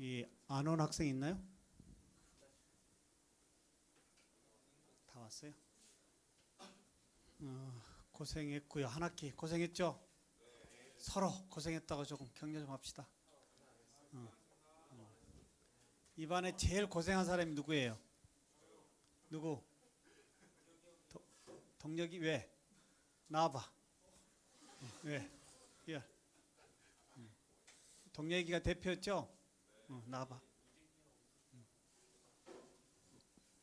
여기 안 온 학생 있나요? 다 왔어요? 고생했고요. 한 학기 고생했죠? 서로 고생했다고 조금 격려 좀 합시다. 이반에 제일 고생한 사람이 누구예요? 누구? 동력이 왜? 나와봐. 왜? 야. 동력이가 대표였죠? 나와봐.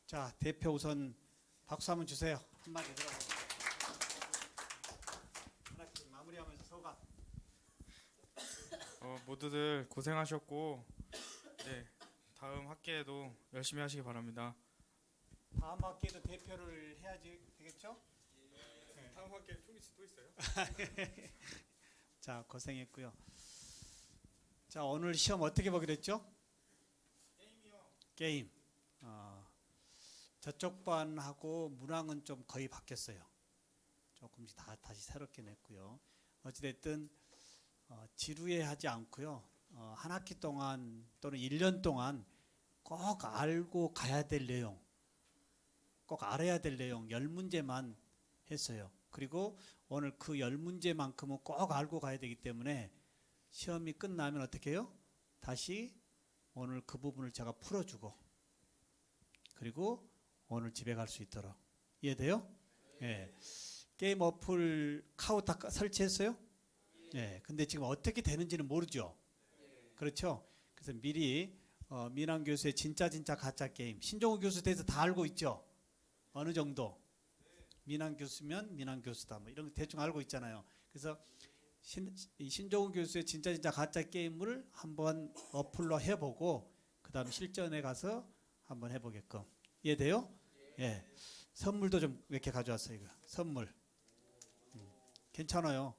자, 대표 우선 박수 한번 주세요. 한마디 들어봐. 하나씩 마무리하면서 소감. 모두들 고생하셨고, 네, 다음 학기에도 열심히 하시기 바랍니다. 다음 학기에도 대표를 해야지 되겠죠? 다음 학기에 또 있어요? 자, 고생했고요. 자, 오늘 시험 어떻게 보기로 했죠? 게임. 저쪽 반하고 문항은 좀 거의 바뀌었어요. 조금씩 다시 새롭게 냈고요. 어찌됐든 지루해하지 않고요. 한 학기 동안 또는 1년 동안 꼭 알고 가야 될 내용, 꼭 알아야 될 내용 10문제만 했어요. 그리고 오늘 그 10문제만큼은 꼭 알고 가야 되기 때문에 시험이 끝나면 어떻게 해요? 다시 오늘 그 부분을 제가 풀어주고 그리고 오늘 집에 갈 수 있도록. 이해돼요? 예. 게임 어플 카우 다 설치했어요? 예. 근데 지금 어떻게 되는지는 모르죠? 그렇죠? 그래서 미리 민환 교수의 진짜 가짜 게임, 신종우 교수 대해서 다 알고 있죠? 어느 정도? 민환 교수면 민환 교수다 뭐 이런 거 대충 알고 있잖아요. 그래서 신종우 교수의 진짜 가짜 게임을 한번 어플로 해보고 그 다음 실전에 가서 한번 해보게끔. 이해돼요? 예. 선물도 좀 몇 개 가져왔어요. 이거 선물. 괜찮아요.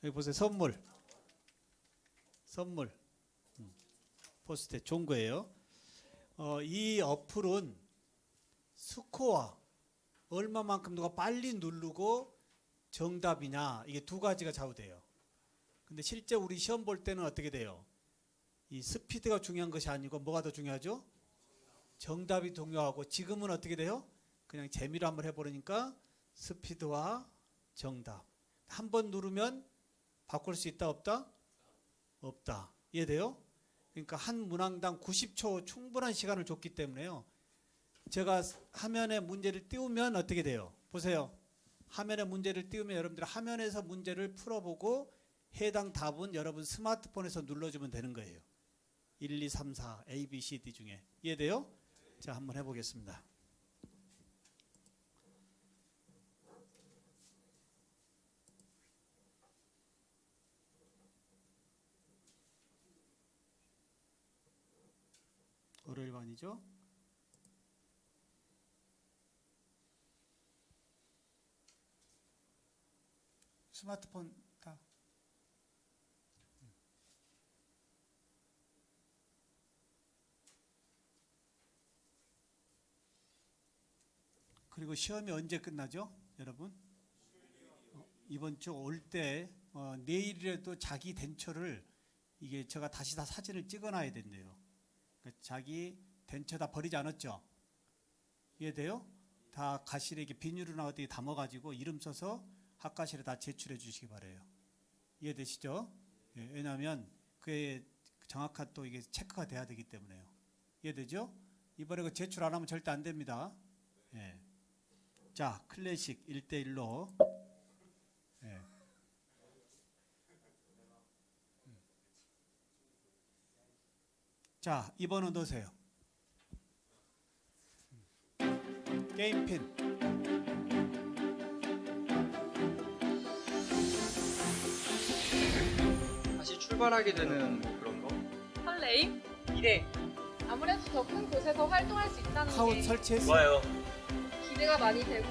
여기 보세요. 선물. 포스트잇 좋은 거예요. 이 어플은 스코어 얼마만큼 누가 빨리 누르고 정답이냐 이게 두 가지가 좌우돼요. 근데 실제 우리 시험 볼 때는 어떻게 돼요? 이 스피드가 중요한 것이 아니고 뭐가 더 중요하죠? 정답이 중요하고 지금은 어떻게 돼요? 그냥 재미로 한번 해보려니까 스피드와 정답 한 번 누르면 바꿀 수 있다 없다? 없다. 이해돼요? 그러니까 한 문항당 90초 충분한 시간을 줬기 때문에요. 제가 화면에 문제를 띄우면 어떻게 돼요? 보세요. 화면에 문제를 띄우면 여러분들 화면에서 문제를 풀어보고 해당 답은 여러분 스마트폰에서 눌러주면 되는 거예요. 1, 2, 3, 4 A, B, C, D 중에. 이해돼요? 자, 한번 해보겠습니다. 월요일반이죠? 스마트폰 다. 그리고 시험이 언제 끝나죠, 여러분? 이번 주 올 때 내일이라도 자기 덴처를 이게 제가 다시 다 사진을 찍어놔야 된대요. 그러니까 자기 덴처 다 버리지 않았죠? 이해돼요? 다 가실에 이렇게 비닐이나 어디 담아가지고 이름 써서 학과실에 다 제출해 주시기 바래요. 이해되시죠? 예, 왜냐하면 그게 정확한 또 이게 체크가 돼야 되기 때문에요. 이해되죠? 이번에 그 제출 안 하면 절대 안 됩니다. 예. 자, 클래식 1대1로. 예. 자, 2번은 넣으세요. 게임핀. 다시 출발하게 되는 뭐 그런 거? 설레임? 기대. 아무래도 더 큰 곳에서 활동할 수 있다는 카우 게 설치했어? 좋아요. 기대가 많이 되고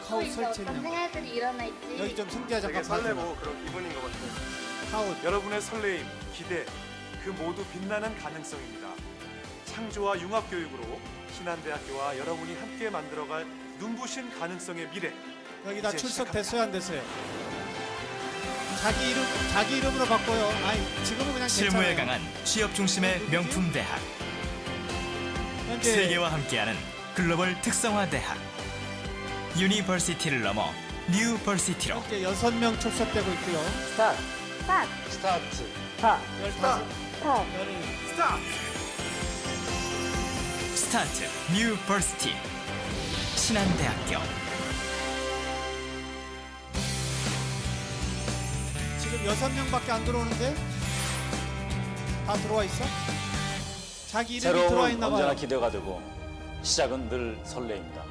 카우 또 이제 어떤 설치했냐고. 생활들이 일어나 있지. 여기 좀 승재야 되게 잠깐 봐줘. 설레고 그런 기분인 것 같아요. 카우. 여러분의 설레임, 기대, 그 모두 빛나는 가능성입니다. 창조와 융합교육으로 신한대학교와 여러분이 함께 만들어갈 눈부신 가능성의 미래. 여기 다 이제 출석됐어요 안 됐어요? 자기 이름으로 바꿔요. 아니 지금은 그냥 실무에 괜찮아요. 강한 취업 중심의 명품 대학. 현재 세계와 함께하는 글로벌 특성화 대학. 유니버시티를 넘어 뉴버시티로 현재 6명 출석되고 있고요. 스타트. 스타트. 15. 스타트 뉴버시티 신한대학교. 지금 6명밖에 안 들어오는데 다 들어와 있어? 자기 이름이 들어와 새로움은 있나 언제나 봐요. 기대가 되고 시작은 늘 설레입니다.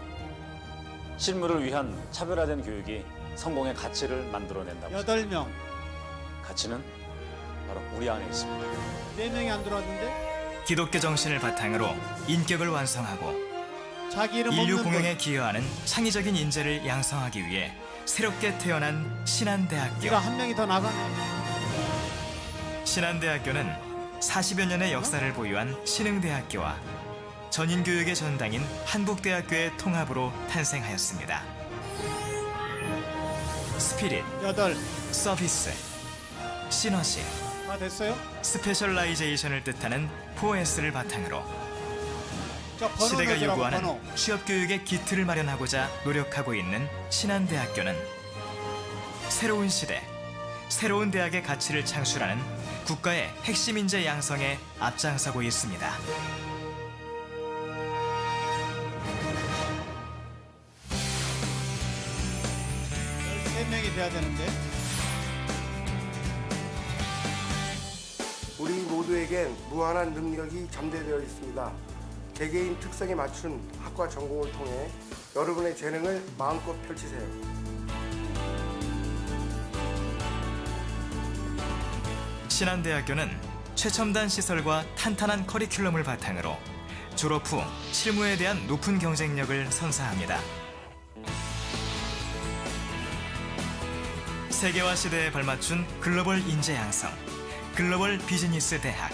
실무를 위한 차별화된 교육이 성공의 가치를 만들어낸다고. 8명. 가치는 바로 우리 안에 있습니다. 4명이 안 들어왔는데 기독교 정신을 바탕으로 인격을 완성하고 자기 이름 인류 없는 공영에 기여하는 창의적인 인재를 양성하기 위해 새롭게 태어난 신한대학교. 네가 한 명이 더 나가네. 신한대학교는 40여 년의 역사를 보유한 신흥대학교와 전인교육의 전당인 한국대학교의 통합으로 탄생하였습니다. 스피릿, 8. 서비스, 시너지, 다 됐어요? 스페셜라이제이션을 뜻하는 4S를 바탕으로 자, 번호 시대가 넣으라고, 요구하는 번호. 취업교육의 기틀을 마련하고자 노력하고 있는 신한대학교는 새로운 시대, 새로운 대학의 가치를 창출하는 국가의 핵심 인재 양성에 앞장서고 있습니다. 세 명이 돼야 되는데. 우리 모두에겐 무한한 능력이 잠재되어 있습니다. 개개인 특성에 맞춘 학과 전공을 통해 여러분의 재능을 마음껏 펼치세요. 신한대학교는 최첨단 시설과 탄탄한 커리큘럼을 바탕으로 졸업 후 실무에 대한 높은 경쟁력을 선사합니다. 세계화 시대에 발맞춘 글로벌 인재 양성, 글로벌 비즈니스 대학.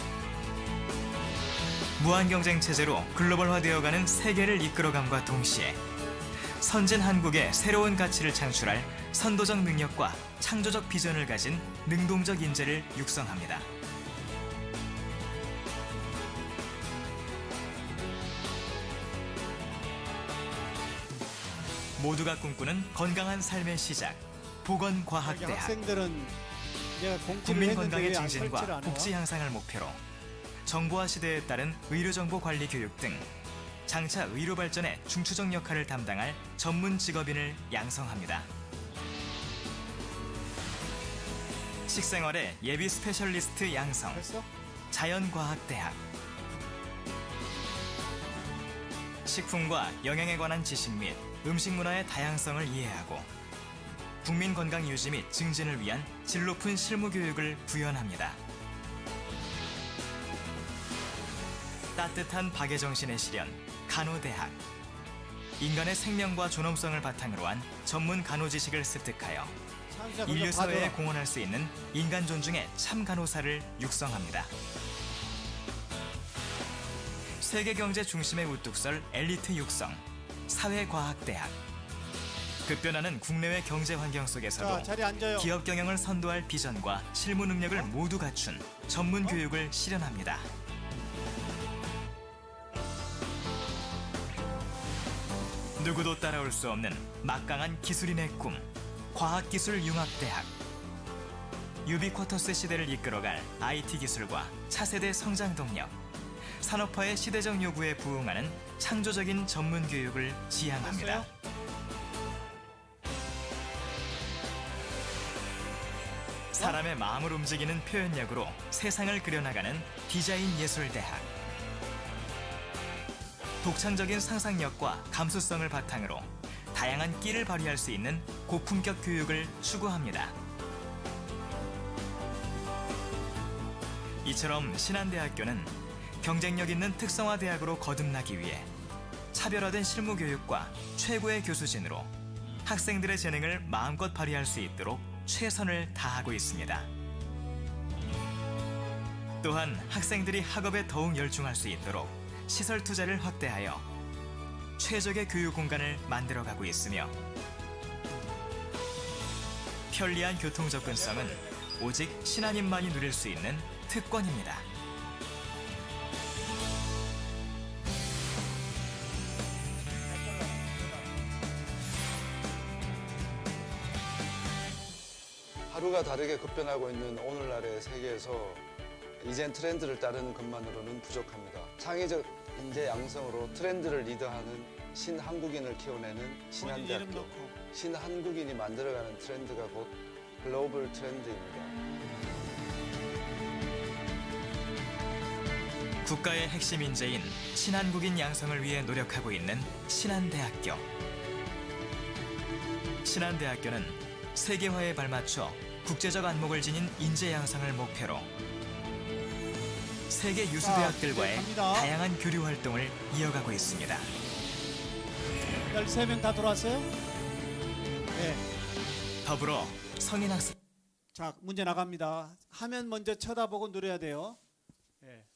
무한 경쟁 체제로 글로벌화되어가는 세계를 이끌어감과 동시에 선진 한국의 새로운 가치를 창출할 선도적 능력과 창조적 비전을 가진 능동적 인재를 육성합니다. 모두가 꿈꾸는 건강한 삶의 시작, 여기 보건과학대학. 학생들은 이제 공부를 국민 했는데 건강의 왜안 증진과 설치를 안 해와? 복지 향상을 목표로 정보화 시대에 따른 의료정보 관리 교육 등 장차 의료 발전의 중추적 역할을 담당할 전문 직업인을 양성합니다. 식생활의 예비 스페셜리스트 양성, 됐어? 자연과학대학. 식품과 영양에 관한 지식 및 음식 문화의 다양성을 이해하고 국민 건강 유지 및 증진을 위한 질 높은 실무 교육을 구현합니다. 따뜻한 박애 정신의 실현, 간호대학. 인간의 생명과 존엄성을 바탕으로 한 전문 간호 지식을 습득하여 찬수야, 인류 그거 사회에 봐줘라. 공헌할 수 있는 인간 존중의 참 간호사를 육성합니다. 세계 경제 중심의 우뚝 설 엘리트 육성, 사회과학대학. 급변하는 국내외 경제 환경 속에서도 자, 자리 앉아요. 기업 경영을 선도할 비전과 실무 능력을 모두 갖춘 전문 교육을 실현합니다. 누구도 따라올 수 없는 막강한 기술인의 꿈, 과학기술융합대학. 유비쿼터스 시대를 이끌어갈 IT 기술과 차세대 성장 동력, 산업화의 시대적 요구에 부응하는 창조적인 전문 교육을 지향합니다. 됐어요? 사람의 마음을 움직이는 표현력으로 세상을 그려나가는 디자인 예술대학. 독창적인 상상력과 감수성을 바탕으로 다양한 끼를 발휘할 수 있는 고품격 교육을 추구합니다. 이처럼 신한대학교는 경쟁력 있는 특성화 대학으로 거듭나기 위해 차별화된 실무 교육과 최고의 교수진으로 학생들의 재능을 마음껏 발휘할 수 있도록 최선을 다하고 있습니다. 또한 학생들이 학업에 더욱 열중할 수 있도록 시설 투자를 확대하여 최적의 교육 공간을 만들어가고 있으며 편리한 교통 접근성은 오직 신한인만이 누릴 수 있는 특권입니다. 하루가 다르게 급변하고 있는 오늘날의 세계에서 이젠 트렌드를 따르는 것만으로는 부족합니다. 창의적 인재 양성으로 트렌드를 리더하는 신한국인을 키워내는 본인 이름 신한대학교. 넣고. 신한국인이 만들어가는 트렌드가 곧 글로벌 트렌드입니다. 국가의 핵심 인재인 신한국인 양성을 위해 노력하고 있는 신한대학교. 신한대학교는 세계화에 발맞춰 국제적 안목을 지닌 인재 양성을 목표로 세계 유수 대학들과의 갑니다. 다양한 교류 활동을 이어가고 있습니다. 13명 다 돌아왔어요? 네. 더불어 성인 학생 자, 문제 나갑니다. 화면 먼저 쳐다보고 누려야 돼요. 네.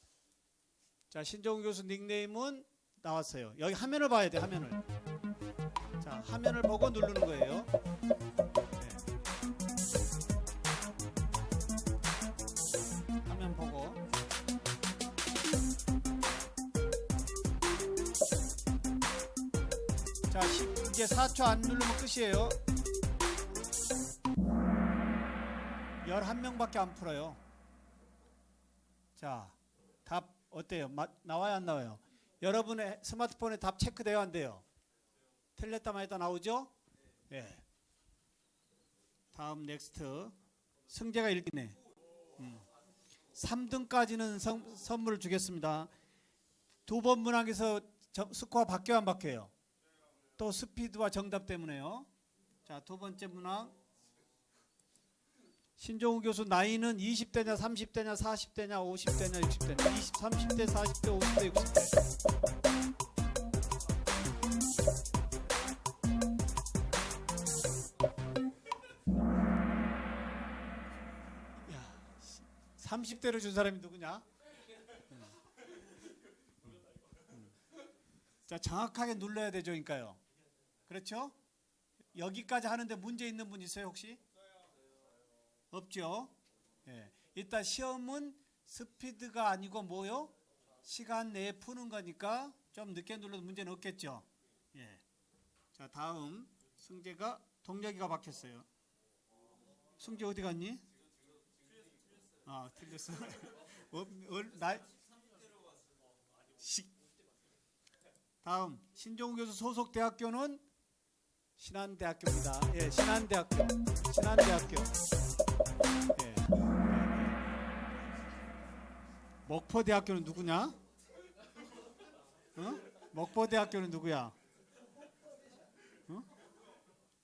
자, 신종우 교수 닉네임은 나왔어요. 여기 화면을 봐야 돼, 화면을. 자, 화면을 보고 누르는 거예요. 네. 화면 보고. 자, 이제 4초 안 누르면 끝이에요. 11명밖에 안 풀어요. 자, 답 어때요? 나와요, 안 나와요? 여러분의 스마트폰에 답 체크돼요, 안 돼요? 틀렸다 말했다 나오죠? 예. 네. 다음 넥스트. 승재가 1등이네. 3등까지는 선물을 주겠습니다. 두 번 문항에서 스코어 바뀌어요, 안 바뀌어요? 또 스피드와 정답 때문에요. 자, 두 번째 문항. 신종우 교수 나이는 20대냐 30대냐 40대냐 50대냐 60대냐 20, 30대 40대 50대 60대. 야, 30대를 준 사람이 누구냐? 자, 정확하게 눌러야 되죠, 그러니까요. 그렇죠? 여기까지 하는데 문제 있는 분 있어요, 혹시? 없죠? 예. 일단 시험은 스피드가 아니고 뭐요? 시간 내에 푸는 거니까 좀 늦게 눌러도 문제는 없겠죠? 예. 자, 다음 승재가 동혁이가 바뀌었어요. 승재 어디 갔니? 아, 틀렸어. 다음 신종우 교수 소속 대학교는 신한대학교입니다. 예, 신한대학교. 예. 목포대학교는 누구냐? 어? 목포대학교는 누구야? 어?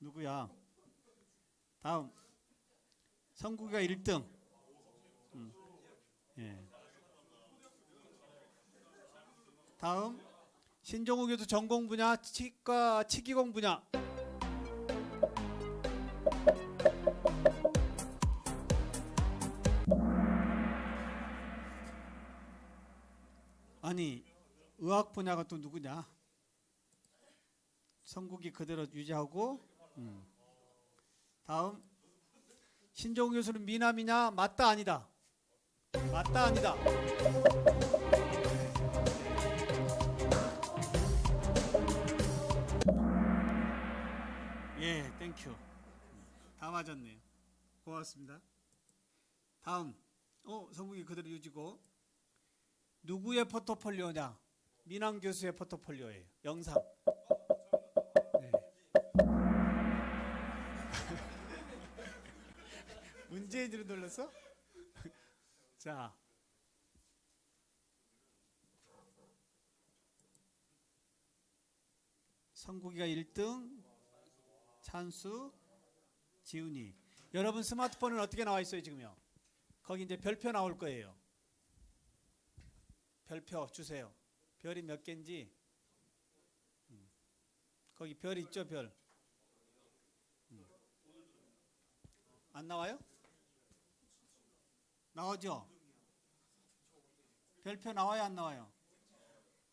누구야? 다음 성국이가 1등. 예. 다음 신종우 교수 전공 분야 치과 치기공 분야. 아니, 의학 분야가 또 누구냐? 성국이 그대로 유지하고. 다음 신종우 교수는 미남이냐? 맞다 아니다? 맞다 아니다? 예, 땡큐. 다 맞았네요. 고맙습니다. 다음 성국이 그대로 유지고. 누구의 포트폴리오냐? 민항 교수의 포트폴리오예요. 영상. 네. 문제인지로 놀랐어? 자, 성국이가 1등, 찬수, 지훈이. 여러분 스마트폰은 어떻게 나와 있어요 지금요? 거기 이제 별표 나올 거예요. 별표 주세요. 별이 몇 개인지. 거기 별 있죠, 별. 안 나와요? 나오죠? 별표 나와요, 안 나와요?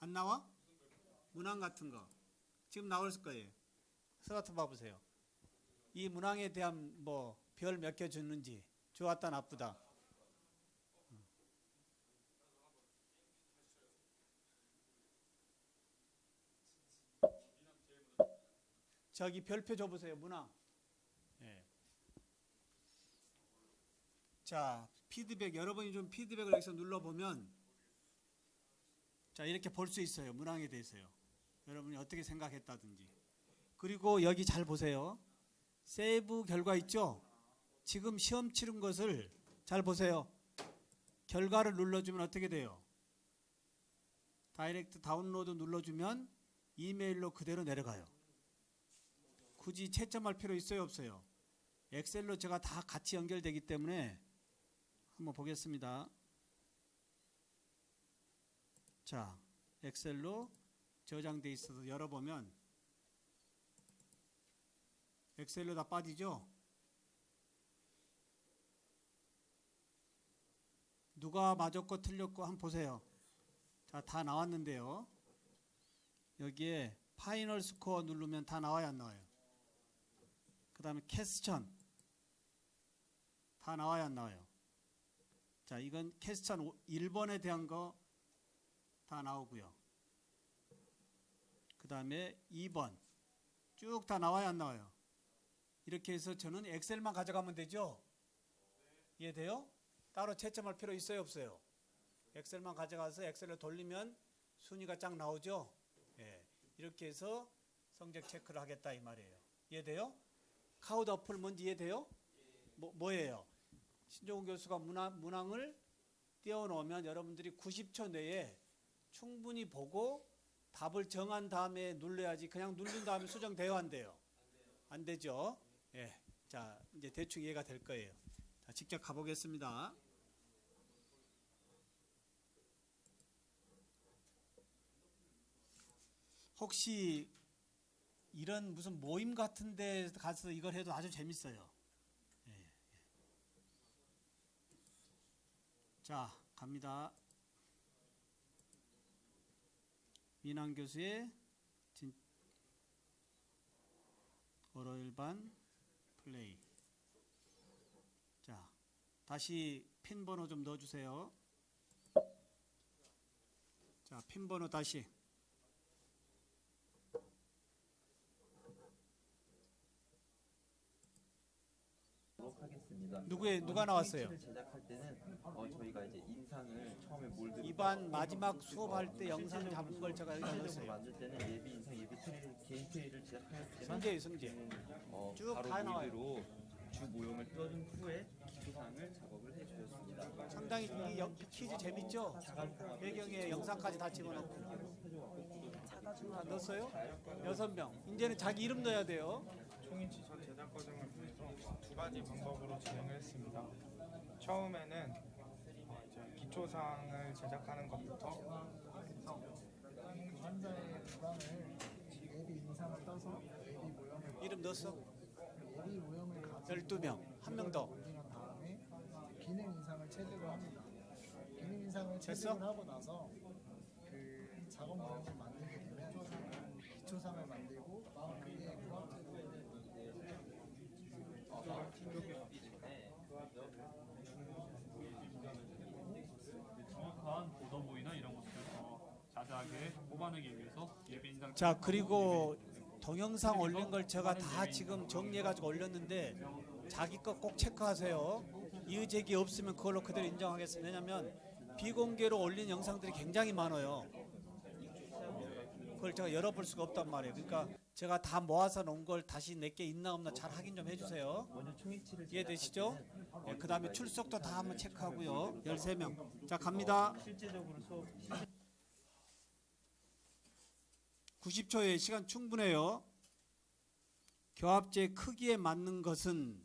안 나와? 문항 같은 거. 지금 나올 거예요. 스마트폰 봐보세요. 이 문항에 대한 뭐 별 몇 개 주는지. 좋았다 나쁘다. 저기 별표 줘보세요. 문항. 예. 자, 피드백, 여러분이 좀 피드백을 여기서 눌러보면 자, 이렇게 볼 수 있어요. 문항에 대해서요. 여러분이 어떻게 생각했다든지. 그리고 여기 잘 보세요. 세이브 결과 있죠? 지금 시험 치른 것을 잘 보세요. 결과를 눌러주면 어떻게 돼요? 다이렉트 다운로드 눌러주면 이메일로 그대로 내려가요. 굳이 채점할 필요 있어요, 없어요? 엑셀로 제가 다 같이 연결되기 때문에 한번 보겠습니다. 자, 엑셀로 저장돼 있어서 열어보면 엑셀로 다 빠지죠? 누가 맞았고 틀렸고 한번 보세요. 자, 다 나왔는데요. 여기에 파이널 스코어 누르면 다 나와요, 안 나와요? 그 다음에 퀘스천 다 나와요, 안 나와요? 자, 이건 퀘스천 1번에 대한 거 다 나오고요. 그 다음에 2번 쭉 다 나와요, 안 나와요? 이렇게 해서 저는 엑셀만 가져가면 되죠? 이해돼요? 따로 채점할 필요 있어요, 없어요? 엑셀만 가져가서 엑셀로 돌리면 순위가 쫙 나오죠? 예, 이렇게 해서 성적 체크를 하겠다 이 말이에요. 이해돼요? 카우드 어플 뭔지 이해돼요? 뭐예요? 신종훈 교수가 문항을 띄워놓으면 여러분들이 90초 내에 충분히 보고 답을 정한 다음에 눌러야지 그냥 누른 다음에 수정돼요, 안 돼요? 안 되죠? 예, 자, 이제 대충 이해가 될 거예요. 자, 직접 가보겠습니다. 혹시 이런 무슨 모임 같은 데 가서 이걸 해도 아주 재밌어요. 예. 자, 갑니다. 민환 교수의 월요일반 플레이. 자, 다시 핀 번호 좀 넣어주세요. 자, 핀 번호 다시. 누가 나왔어요? 제작할 때는 저희가 이제 인상을 처음에 몰드 이반 마지막 수업할 때 영상 잡은 걸 제가 여기다 넣었어요. 만들 때는 예비 인상 예비 트레이 개인 트레이를 제작하였지만 성재 쭉 바로 다 나와요. 몰드로 주 모형을 뜯어준 후에 기초상을 작업을 해주셨습니다. 상당히 이 퀴즈 재밌죠? 배경에 영상까지 다 집어넣고. 다 넣었어요? 6명. 이제는 자기 이름 넣어야 돼요. 총인치 전 제작 과정을 통해서 두 가지 방법으로 진행을 했습니다. 처음에는 이제 기초사항을 제작하는 것부터 환자의 불안을 예비 인상을 떠서 예비 모형을 이름 넣었어? 예비 모형을 가지고 12명. 한 명 더. 올린 다음에 기능 인상을 체득을 합니다. 기능 인상을 됐어? 체득을 하고 나서 그 작업 모형을 만들게 되면 기초상을 만들고 그게 프론트로 정확한 보도보이나 이런 것들을 자세하게 뽑아내기 위해서 예비 인상. 자, 그리고 동영상 올린 걸 제가 다 지금 정리해가지고 올렸는데 자기 거 꼭 체크하세요. 이의제기 없으면 그걸로 그대로 인정하겠습니다. 왜냐하면 비공개로 올린 영상들이 굉장히 많아요. 그걸 제가 열어볼 수가 없단 말이에요. 그러니까 제가 다 모아서 놓은 걸 다시 내게 있나 없나 잘 확인 좀 해주세요. 이해되시죠? 네, 그 다음에 출석도 다 한번 체크하고요. 13명. 자, 갑니다. 실제적으로 수업 90초의 시간 충분해요. 교합제 크기에 맞는 것은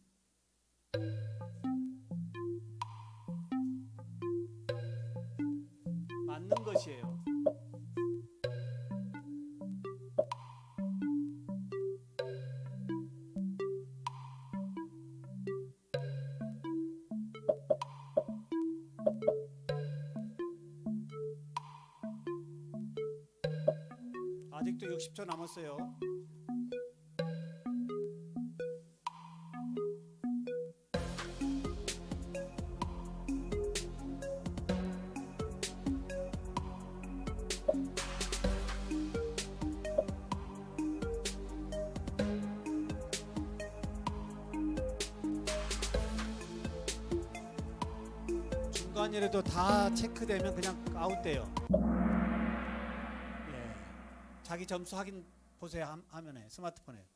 맞는 것이에요. 아직도 60초 남았어요. 집안일에도 다 체크되면 그냥 아웃돼요. 예. 자기 점수 확인 보세요. 화면에, 스마트폰에.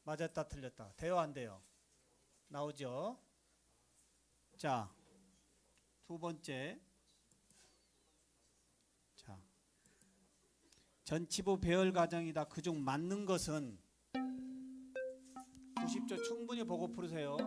맞았다 틀렸다. 돼요 안 돼요? 나오죠? 자, 두 번째. 자, 전치부 배열 과정이다. 그중 맞는 것은 90조 충분히 보고 풀으세요.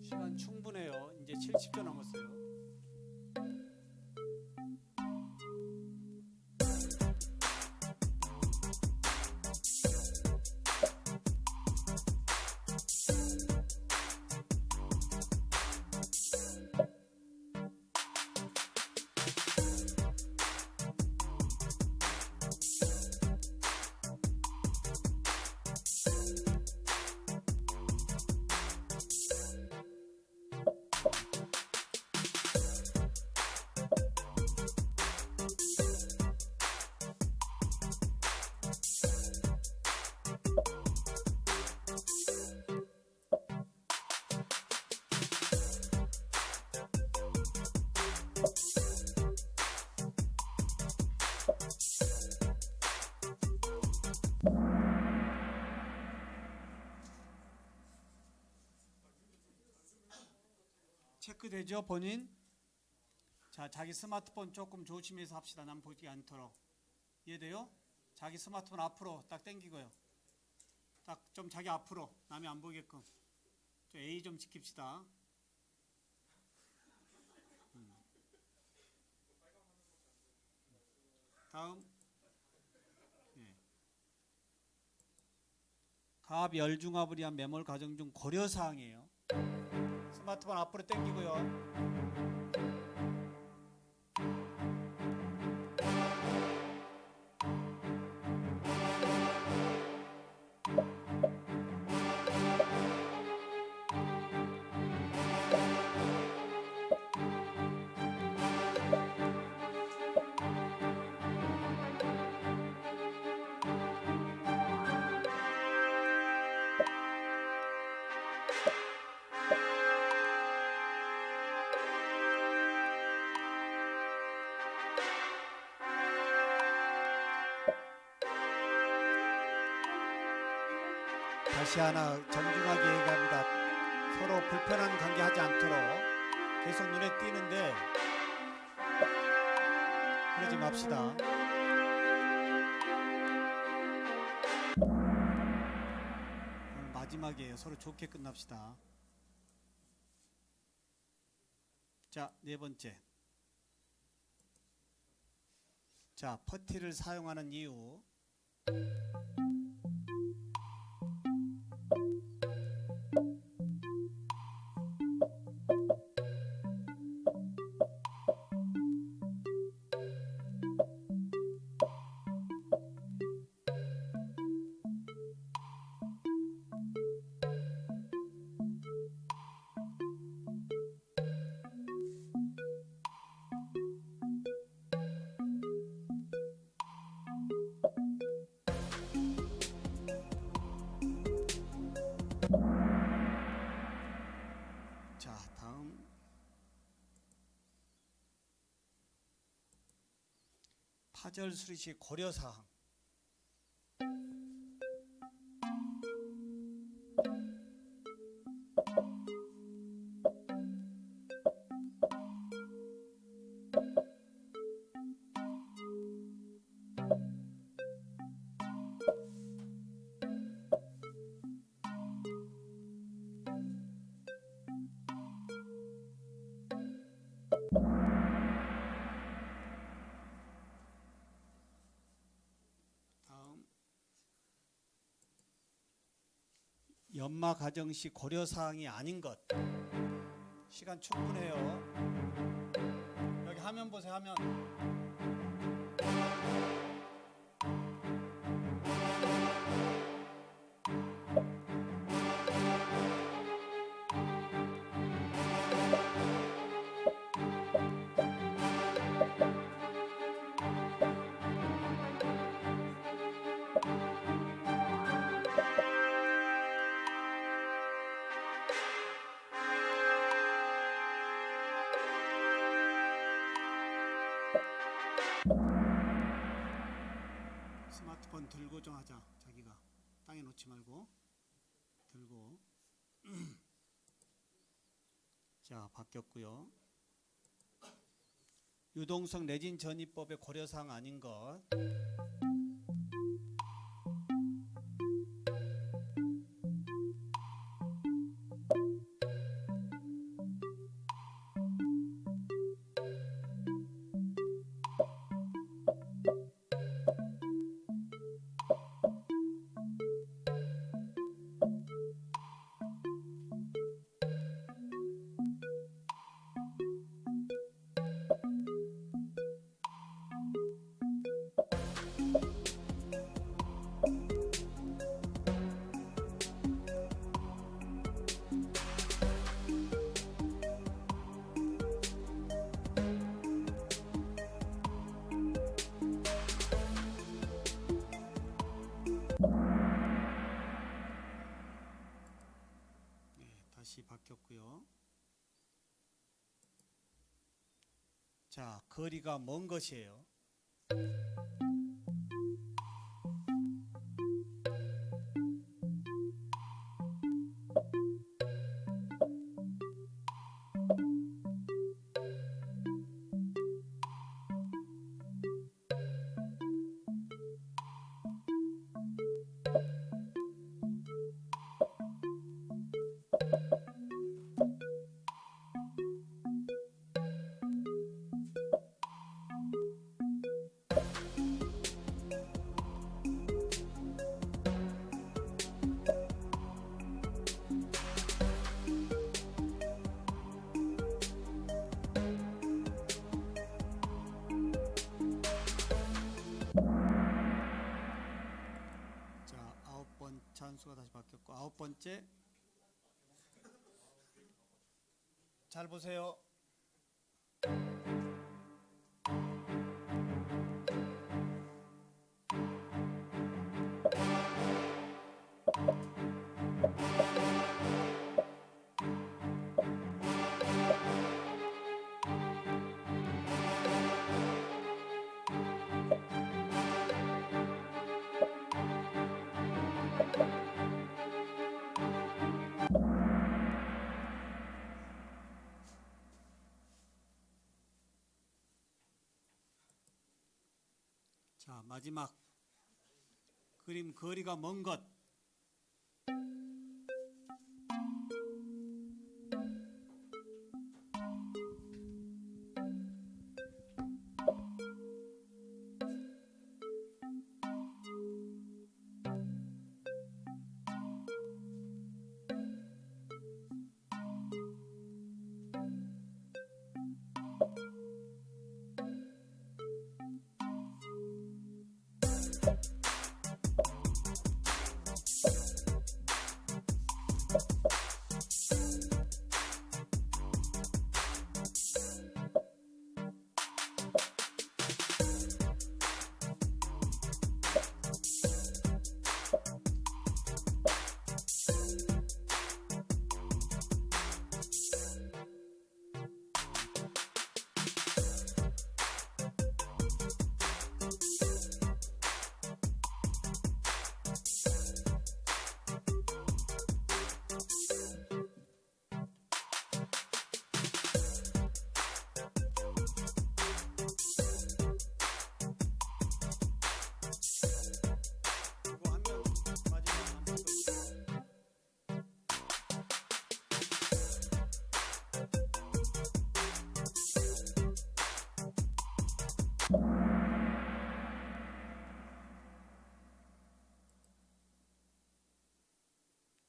시간 충분해요. 이제 70초 남았어요. 체크되죠 본인? 자, 자기 스마트폰 조금 조심해서 합시다. 남 보지 않도록. 이해돼요? 자기 스마트폰 앞으로 딱 당기고요. 딱 좀 자기 앞으로 남이 안 보게끔. 좀 A 좀 지킵시다. 다음. 예. 가압 열중압을 위한 매몰 과정 중 고려사항이에요. 스마트폰 앞으로 당기고요. 다시 하나 정중하게 얘기합니다. 서로 불편한 관계 하지 않도록. 계속 눈에 띄는데 그러지 맙시다. 오늘 마지막이에요. 서로 좋게 끝납시다. 자, 네 번째. 자, 퍼티를 사용하는 이유. 자, 다음. 파절 수리 시 고려사항. 다음. 연마 과정 시 고려사항이 아닌 것. 시간 충분해요. 여기 화면 보세요. 화면. 스마트폰 들고 좀 하자. 자기가 땅에 놓지 말고 들고. 자, 바뀌었고요. 유동성 내진 전이법의 고려사항 아닌 것. 다시 바뀌었고요. 자, 거리가 먼 것이에요. 자, 9번째 함수가 다시 바뀌었고, 9번째. 잘 보세요. 자, 마지막 그림 거리가 먼 것.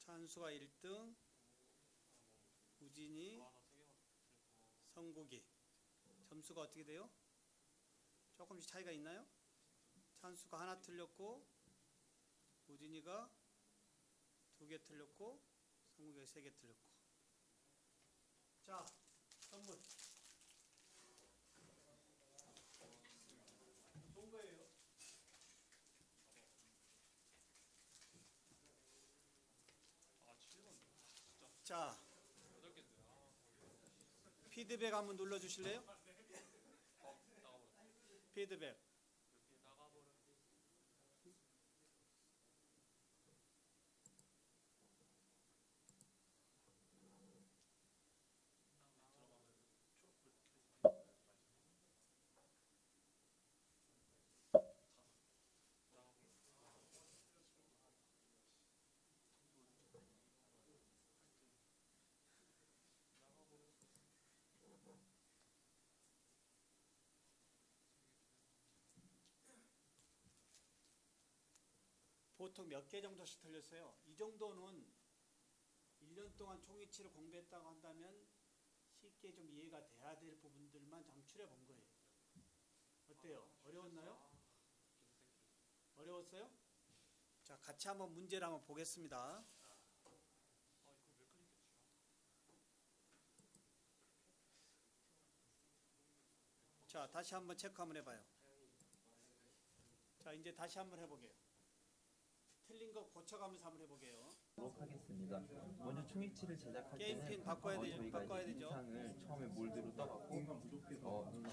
찬수가 1등, 우진이, 성국이. 점수가 어떻게 돼요? 조금씩 차이가 있나요? 찬수가 하나 틀렸고, 우진이가 2개 틀렸고, 성국이가 3개 틀렸고. 자, 선물. 좋은 거예요. 자, 피드백 한번 눌러주실래요? 피드백. 보통 몇 개 정도씩 틀렸어요? 이 정도는 1년 동안 총이치를 공부했다고 한다면 쉽게 좀 이해가 돼야 될 부분들만 장출해 본 거예요. 어때요? 어려웠나요? 어려웠어요? 자, 같이 한번 문제를 한번 보겠습니다. 자, 다시 한번 체크 한번 해봐요. 자, 이제 다시 한번 해보게요. 틀린 거 고쳐가면서 한번 해보게요. 하겠습니다. 먼저 총이치를 제작할 게임 때는 핀 바꿔야 되죠. 저희가 바꿔야 이제 되죠. 인상을 처음에 몰드로 떠갖고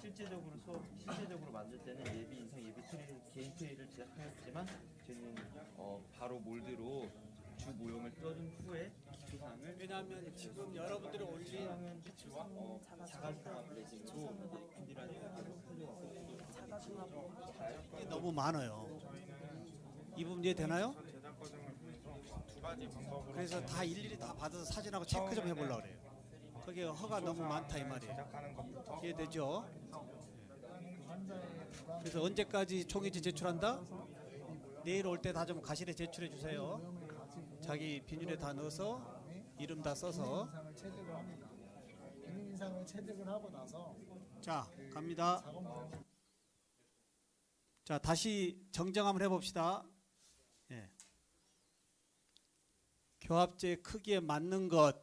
실제적으로 만들 때는 예비 인상, 예비 트레이, 개인 트레이를 제작하였지만 저희는 바로 몰드로 주 모형을 떠준 후에 기초상을 왜냐하면 지금 여러분들이 올린 자가중합 레진으로 빈디라는 이게 너무 많아요. 이 부분 이해되나요? 제작 과정을 통해서 두 가지 방법으로 그래서 다 일일이 다 받아서 사진하고 체크 좀 해보려고 그래요. 거기에 허가 너무 많다 이 말이에요. 제작하는 것부터 이해되죠? 그래서 언제까지 총이치 제출한다? 내일 올 때 다 좀 가실에 제출해 주세요. 자기 비닐에 다 넣어서 이름 다 써서. 인상을 체득을 합니다. 기능 인상을 체득을 하고 나서 자, 갑니다. 작업 자, 다시 정정 한번 해봅시다. 예. 교합제 크기에 맞는 것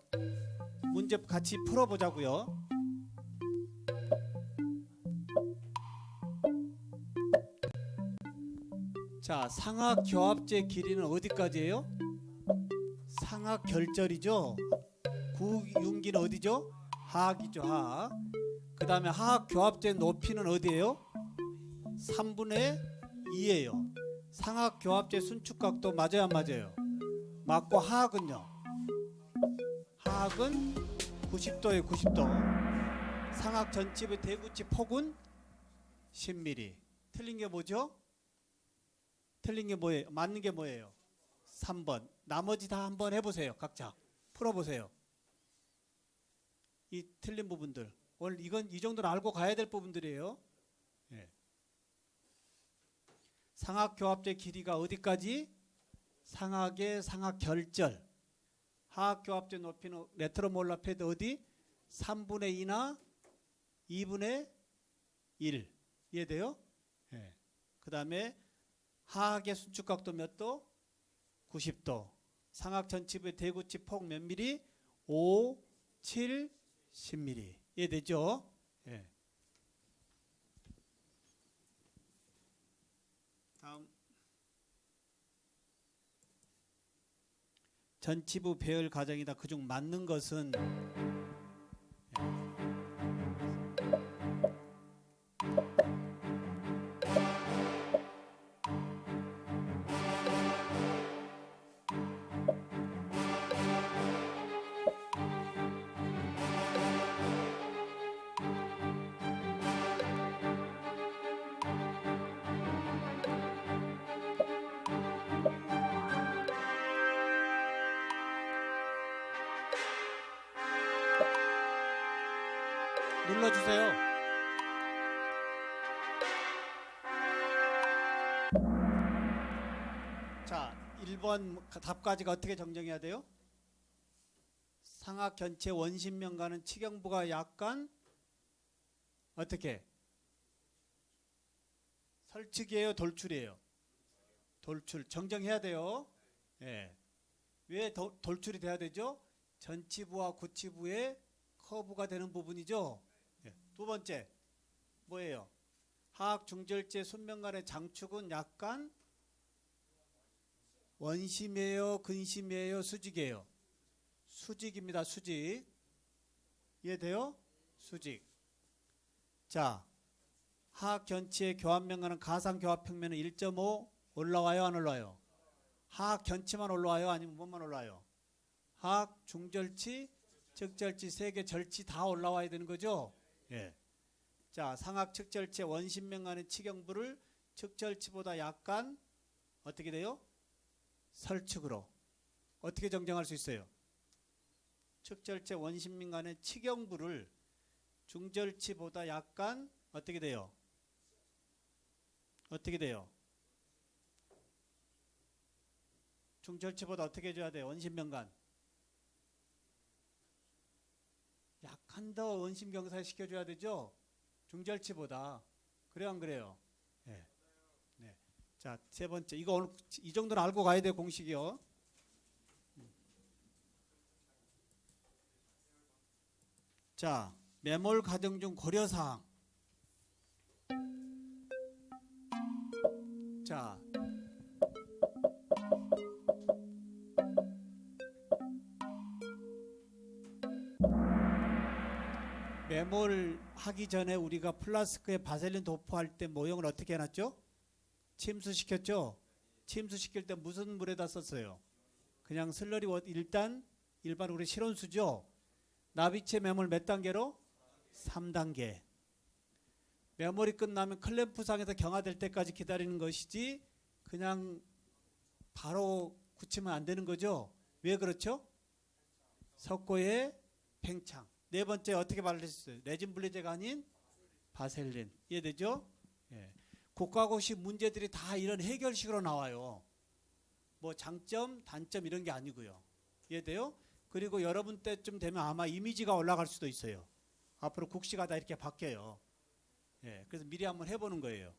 문제 같이 풀어보자고요. 자, 상하 교합제 길이는 어디까지예요? 상하 결절이죠. 구윤기는 어디죠? 하악이죠. 하악. 그 다음에 하악 교합제 높이는 어디예요? 3분의 2예요. 상악 교합제 순축각도 맞아요, 안 맞아요? 맞고 하악은요? 하악은 90도에 90도. 상악 전칩의 대구치 폭은 10mm. 틀린 게 뭐죠? 틀린 게 뭐예요? 맞는 게 뭐예요? 3번. 나머지 다 한번 해보세요. 각자 풀어보세요. 이 틀린 부분들. 오늘 이건 이 정도는 알고 가야 될 부분들이에요. 예. 상악 교합제 길이가 어디까지? 상악의 상악 결절. 하악 교합제 높이는 레트로몰라 패드 어디? 3분의 2나 2분의 1. 이해돼요? 예. 그 다음에 하악의 순축각도 몇 도? 90도. 상악 전칩의 대구치 폭 몇 미리? 5, 7, 10mm. 이해되죠? 예. 다음 전치부 배열 과정이다. 그중 맞는 것은 눌러주세요. 자, 1번 답까지가 어떻게 정정해야 돼요? 상악 견체 원심면과는 치경부가 약간 어떻게? 설측이에요, 돌출이에요? 돌출. 정정해야 돼요. 예. 왜 돌출이 돼야 되죠? 전치부와 구치부의 커브가 되는 부분이죠. 예. 두 번째 뭐예요? 하악 중절제 순면간의 장축은 약간 원심이에요, 근심이에요, 수직이에요? 수직입니다. 수직. 이해돼요? 수직. 자, 하학 견치의 교합면과는 가상 교합 평면은 1.5 올라와요, 안 올라와요? 하학 견치만 올라와요, 아니면 뭐만 올라와요? 하학, 중절치, 측절치, 세 개 절치 다 올라와야 되는 거죠? 예. 자, 상학 측절치의 원심면과는 치경부를 측절치보다 약간 어떻게 돼요? 설측으로 어떻게 정정할 수 있어요? 측절치 원심면과는 치경부를 중절치보다 약간 어떻게 돼요? 어떻게 돼요? 중절치보다 어떻게 해줘야 돼요? 원심면간 약한 더 원심경사 시켜줘야 되죠? 중절치보다. 그래요, 안 그래요? 네. 네. 자, 세 번째. 이거 오늘 이 정도는 알고 가야 돼요, 공식이요. 자, 매몰 과정 중 고려사항. 자, 매몰 하기 전에 우리가 플라스크에 바셀린 도포할 때 모형을 어떻게 해놨죠? 침수시켰죠? 침수시킬 때 무슨 물에다 썼어요? 그냥 슬러리 일단 일반 우리 실온수죠? 나비체 매몰 몇 단계로? 3단계. 매몰이 끝나면 클램프상에서 경화될 때까지 기다리는 것이지 그냥 바로 굳히면 안 되는 거죠? 왜 그렇죠? 석고의 팽창. 네 번째 어떻게 말했어요? 레진 분리제가 아닌 바셀린. 이해되죠? 예. 국가고시 문제들이 다 이런 해결식으로 나와요. 뭐 장점, 단점 이런 게 아니고요. 이해돼요? 그리고 여러분 때쯤 되면 아마 이미지가 올라갈 수도 있어요. 앞으로 국시가 다 이렇게 바뀌어요. 예. 그래서 미리 한번 해보는 거예요.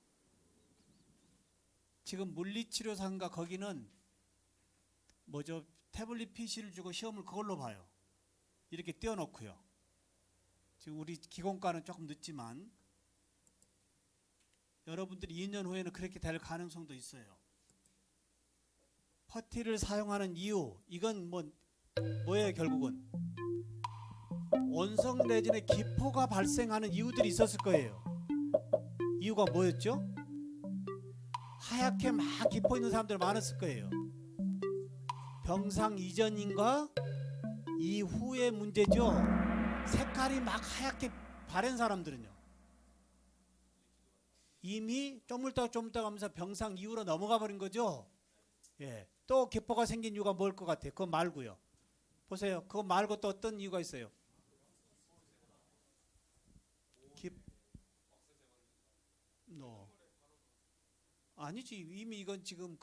지금 물리치료상가 거기는 뭐죠? 태블릿 PC를 주고 시험을 그걸로 봐요. 이렇게 띄워놓고요. 지금 우리 기공과는 조금 늦지만 여러분들이 2년 후에는 그렇게 될 가능성도 있어요. 퍼티를 사용하는 이유, 이건 뭐예요 결국은? 원성 레진의 기포가 발생하는 이유들이 있었을 거예요. 이유가 뭐였죠? 하얗게 막 기포 있는 사람들 많았을 거예요. 병상 이전인가 이후의 문제죠. 색깔이 막 하얗게 바른 사람들은요. 이미 쪼물딱 하면서 병상 이후로 넘어가 버린 거죠. 예. 또 기포가 생긴 이유가 뭘 것 같아요? 그거 말고요. 보세요. 그거 말고 또 어떤 이유가 있어요? 아니지. 이미 이건 지금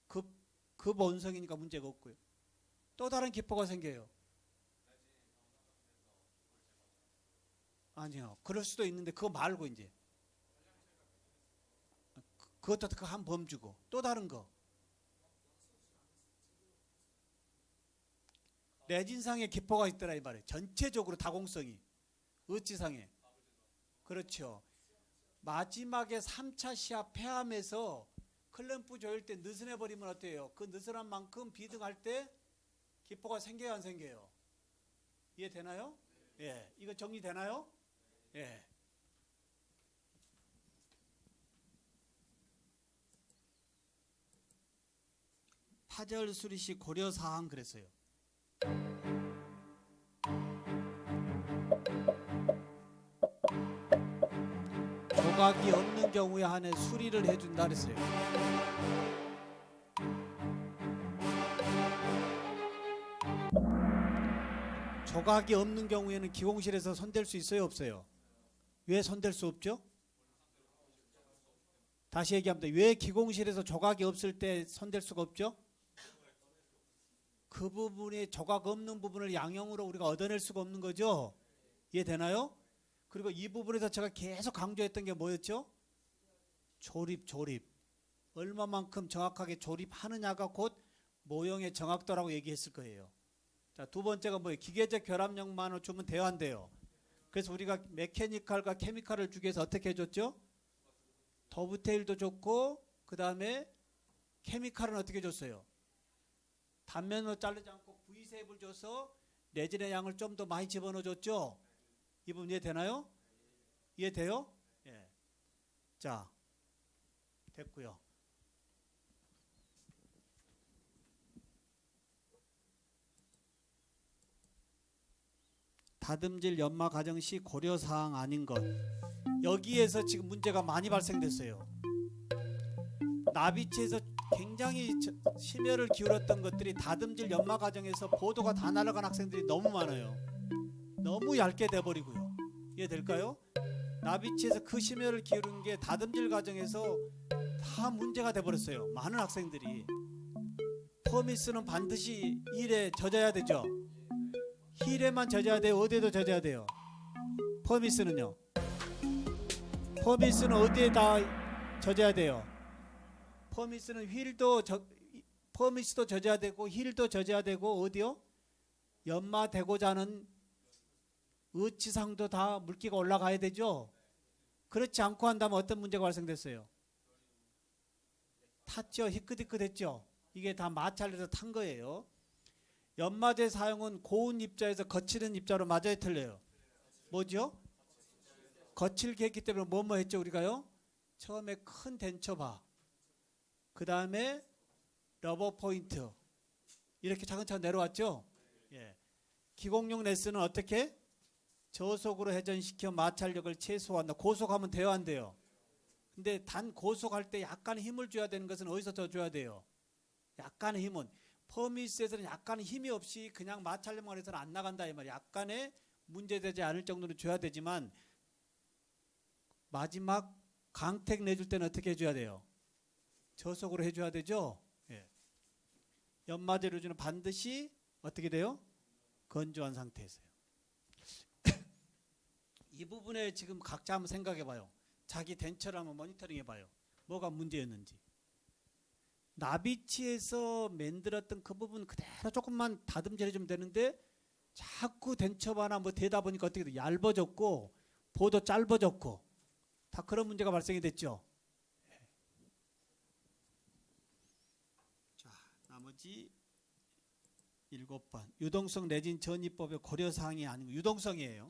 급 원성이니까 문제가 없고요. 또 다른 기포가 생겨요. 아니요. 그럴 수도 있는데 그거 말고 이제 그것도 그 한 범주고 또 다른 거. 레진상에 기포가 있더라 이 말이에요. 전체적으로 다공성이 어찌상에. 그렇죠. 마지막에 3차 시합 폐암에서 클램프 조일 때 느슨해 버리면 어때요? 그 느슨한 만큼 비등할 때 기포가 생겨요, 안 생겨요? 이해되나요? 예. 이거 정리되나요? 예. 파절 수리 시 고려 사항 그랬어요. 조각이 없는 경우에 한해 수리를 해준다 그랬어요. 조각이 없는 경우에는 기공실에서 손댈 수 있어요, 없어요? 왜 손댈 수 없죠? 다시 얘기합니다. 왜 기공실에서 조각이 없을 때 손댈 수가 없죠? 그 부분에 조각 없는 부분을 양형으로 우리가 얻어낼 수가 없는 거죠. 이해되나요? 그리고 이 부분에서 제가 계속 강조했던 게 뭐였죠? 조립. 얼마만큼 정확하게 조립하느냐가 곧 모형의 정확도라고 얘기했을 거예요. 자, 두 번째가 뭐예요? 기계적 결합력만을 주면 돼요, 안 돼요? 그래서 우리가 메케니컬과 케미컬을 주기 위해서 어떻게 해줬죠? 더브테일도 줬고 그 다음에 케미컬은 어떻게 줬어요? 단면으로 자르지 않고 V쉐입을 줘서 레진의 양을 좀 더 많이 집어넣어줬죠? 이 부분 이해되나요? 이해돼요? 예. 자, 됐고요. 다듬질 연마 과정 시 고려 사항 아닌 것. 여기에서 지금 문제가 많이 발생됐어요. 나비치에서 굉장히 심혈을 기울였던 것들이 다듬질 연마 과정에서 보도가 다 날아간 학생들이 너무 많아요. 너무 얇게 돼버리고요. 이해될까요? 나비치에서 그 심혈을 기울인 게 다듬질 과정에서 다 문제가 돼버렸어요. 많은 학생들이. 퍼미스는 반드시 힐에 젖어야 되죠. 힐에만 젖어야 돼요? 어디에도 젖어야 돼요? 퍼미스는요? 퍼미스는 어디에다 젖어야 돼요? 퍼미스는 퍼미스도 젖어야 되고 힐도 젖어야 되고 어디요? 연마되고자 하는 의치상도 다 물기가 올라가야 되죠. 그렇지 않고 한다면 어떤 문제가 발생됐어요? 탔죠. 희끗희끗했죠. 이게 다 마찰에서 탄 거예요. 연마제 사용은 고운 입자에서 거칠은 입자로 맞아야 틀려요. 뭐죠? 거칠게 했기 때문에 뭐뭐 했죠 우리가요? 처음에 큰 덴처바, 그 다음에 러버 포인트 이렇게 차근차근 내려왔죠. 예. 기공용 레슨은 어떻게? 저속으로 회전시켜 마찰력을 최소화한다. 고속하면 돼요 안 돼요? 근데 단 고속할 때 약간 힘을 줘야 되는 것은 어디서 더 줘야 돼요? 약간의 힘은. 퍼미스에서는 약간의 힘이 없이 그냥 마찰력만 해서는 안 나간다 이 말이에요. 약간의 문제되지 않을 정도로 줘야 되지만 마지막 강택 내줄 때는 어떻게 해줘야 돼요? 저속으로 해줘야 되죠. 예. 연마제로주는 반드시 어떻게 돼요? 건조한 상태에서요. 이 부분에 지금 각자 한번 생각해 봐요. 자기 덴처를 한번 모니터링 해봐요. 뭐가 문제였는지. 나비치에서 만들었던 그 부분 그대로 조금만 다듬질 해주면 되는데 자꾸 덴처바나 뭐 되다 보니까 어떻게 돼? 얇아졌고 보도 짧아졌고 다 그런 문제가 발생이 됐죠. 자, 나머지 7번. 유동성 내진 전이법의 고려사항이 아니고 유동성이에요.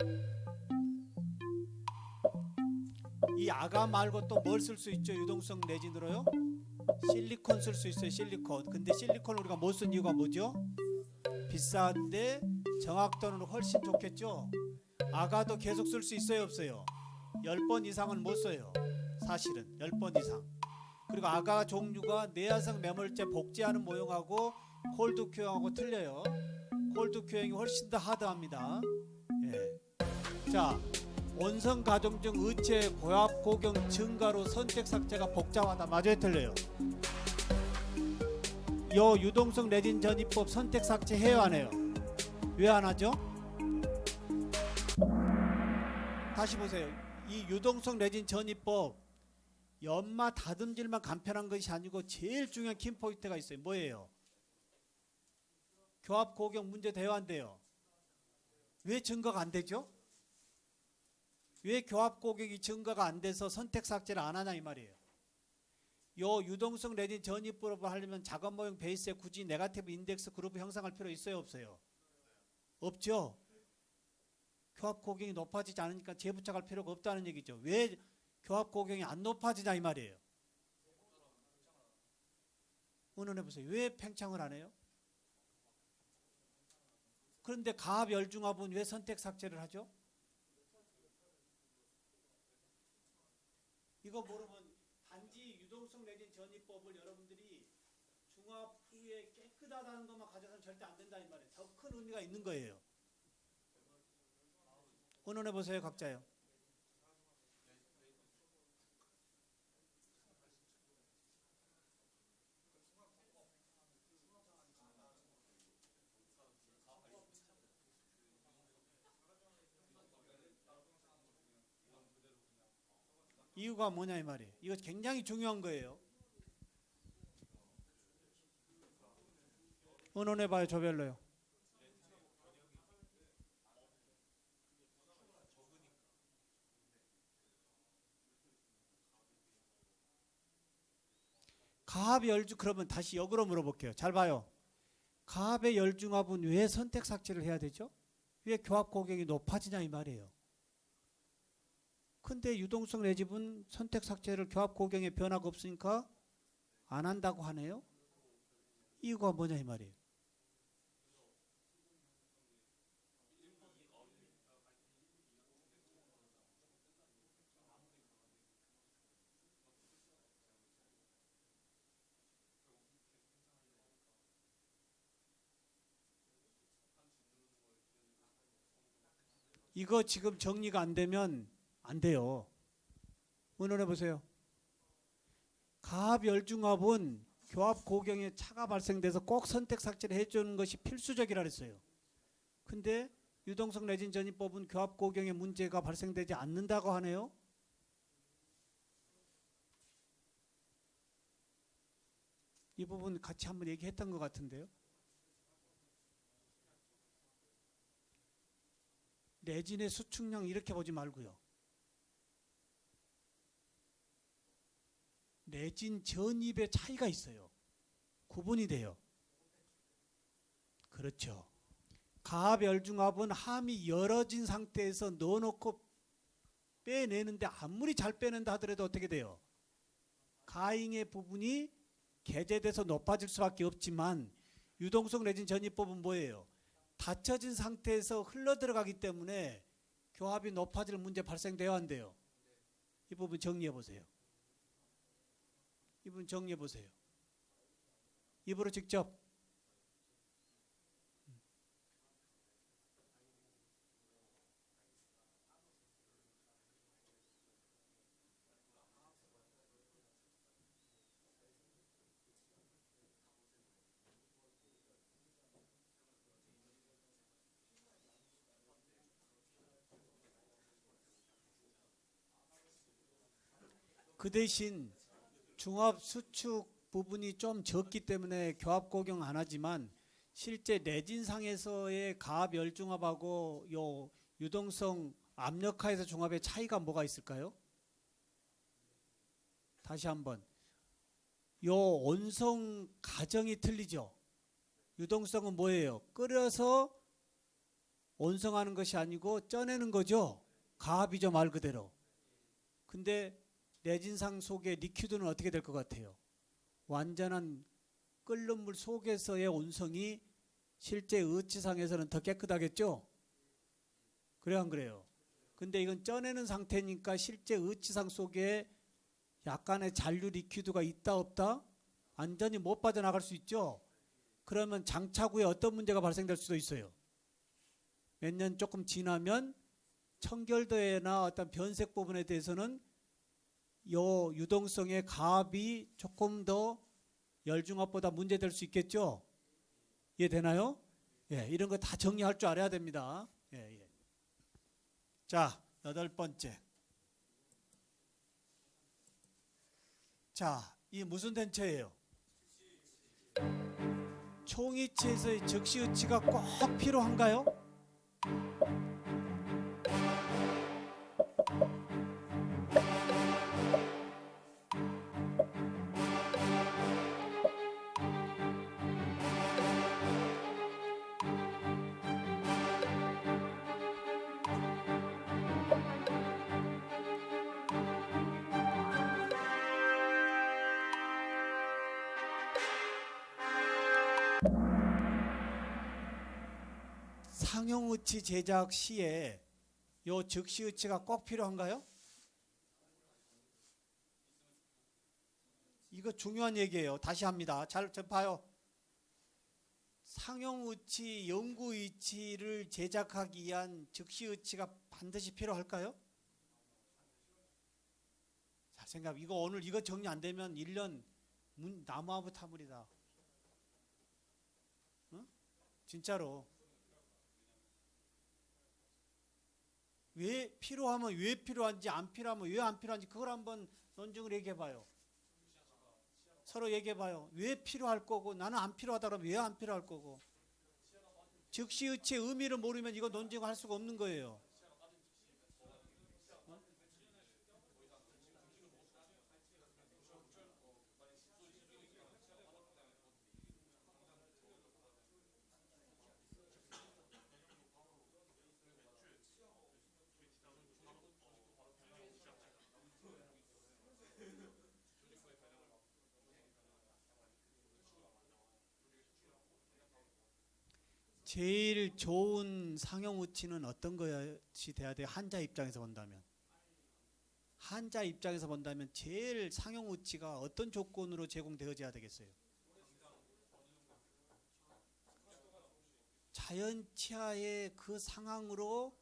이 아가 말고 또 뭘 쓸 수 있죠? 유동성 내진으로요? 실리콘 쓸 수 있어요. 실리콘. 근데 실리콘을 우리가 못 쓴 이유가 뭐죠? 비싼데 정확도는 훨씬 좋겠죠. 아가도 계속 쓸 수 있어요 없어요? 10번 이상은 못 써요. 사실은 10번 이상. 그리고 아가 종류가 내화성 매몰제 복제하는 모형하고 콜드 큐형하고 틀려요. 콜드 큐형이 훨씬 더 하드합니다. 예. 자, 원성 가정 중 의체 고압 고경 증가로 선택 삭제가 복잡하다. 맞아요 틀려요? 요 유동성 내진 전이법 선택 삭제 해요 안 해요? 왜 안 하죠? 다시 보세요. 이 유동성 내진 전이법 연마 다듬질만 간편한 것이 아니고 제일 중요한 킴포인트가 있어요. 뭐예요? 교합 고경 문제 돼요 안 돼요? 왜 증가가 안 되죠? 왜 교합 고객이 증가가 안 돼서 선택 삭제를 안 하냐 이 말이에요. 요 유동성 내진 전이법을 하려면 작업 모형 베이스에 굳이 네거티브 인덱스 그룹 형성할 필요 있어요 없어요? 없죠. 교합 고경이 높아지지 않으니까 재부착할 필요가 없다는 얘기죠. 왜 교합 고경이 안 높아지냐 이 말이에요. 의논해 보세요. 왜 팽창을 안 해요? 그런데 가압 열중합은 왜 선택 삭제를 하죠? 이거 모르면 단지 유동성 내진 전이법을 여러분들이 중합 후에 깨끗하다는 것만 가져서는 절대 안 된다 이 말이에요. 더 큰 의미가 있는 거예요. 의논해 보세요 각자요. 이유가 뭐냐 이 말이에요. 이거 굉장히 중요한 거예요. 의논해 봐요 조별로요. 가압 열중 그러면 다시 역으로 물어볼게요. 잘 봐요. 가압의 열중합은 왜 선택 삭제를 해야 되죠? 왜 교합 고객이 높아지냐 이 말이에요. 근데 유동성 내 집은 선택 삭제를 교합 고경에 변화가 없으니까 안 한다고 하네요. 이유가 뭐냐 이 말이에요. 이거 지금 정리가 안 되면 안 돼요. 의논해 보세요. 가압 열중합은 교합 고경에 차가 발생돼서 꼭 선택 삭제를 해주는 것이 필수적이라 그랬어요. 근데 유동성 내진 전이법은 교합 고경에 문제가 발생되지 않는다고 하네요. 이 부분 같이 한번 얘기했던 것 같은데요. 내진의 수축량 이렇게 보지 말고요. 내진 전입의 차이가 있어요. 구분이 돼요. 그렇죠. 가압 열중합은 함이 열어진 상태에서 넣어놓고 빼내는데 아무리 잘 빼낸다 하더라도 어떻게 돼요? 가잉의 부분이 개재돼서 높아질 수밖에 없지만 유동성 내진 전이법은 뭐예요? 닫혀진 상태에서 흘러들어가기 때문에 교합이 높아질 문제 발생돼야 한대요. 이 부분 정리해 보세요. 이 부분 정리해 보세요. 입으로 직접. 그 대신 중합 수축 부분이 좀 적기 때문에 교합 고경 안 하지만 실제 내진상에서의 가압 열중합하고 요 유동성 압력하에서 중합의 차이가 뭐가 있을까요? 다시 한번. 요 온성 가정이 틀리죠. 유동성은 뭐예요? 끓여서 온성하는 것이 아니고 쪄내는 거죠. 가압이죠, 말 그대로. 근데 내진상 속의 리퀴드는 어떻게 될 것 같아요? 완전한 끓는 물 속에서의 온성이 실제 의치상에서는 더 깨끗하겠죠? 그래요, 안 그래요? 근데 이건 쪄내는 상태니까 실제 의치상 속에 약간의 잔류 리퀴드가 있다 없다? 완전히 못 빠져나갈 수 있죠? 그러면 장착 후에 어떤 문제가 발생될 수도 있어요. 몇 년 조금 지나면 청결도나 어떤 변색 부분에 대해서는 요 유동성의 가압이 조금 더 열중합보다 문제될 수 있겠죠? 이해되나요? 예, 이런 거 다 정리할 줄 알아야 됩니다. 예, 예. 자, 8번째. 자, 이 무슨 덴처예요? 총이치에서의 적시의치가 꼭 필요한가요? 상용의치 제작 시에 요 적시의치가 꼭 필요한가요? 이거 중요한 얘기예요. 다시 합니다. 잘 봐요. 상용의치, 연구의치를 제작하기 위한 적시의치가 반드시 필요할까요? 자, 생각. 이거 오늘 이거 정리 안 되면 1년 나무아부 타물이다. 응? 진짜로. 왜 필요하면 왜 필요한지, 안 필요하면 왜 안 필요한지 그걸 한번 논증을 얘기해봐요. 서로 얘기해봐요. 왜 필요할 거고 나는 안 필요하다 그러면 왜 안 필요할 거고. 적시의치의 의미를 모르면 이거 논증을 할 수가 없는 거예요. 제일 좋은 상용 우치는 어떤 것이 돼야 돼요? 환자 입장에서 본다면. 환자 입장에서 본다면 제일 상용 우치가 어떤 조건으로 제공되어져야 되겠어요? 자연 치아의 그 상황으로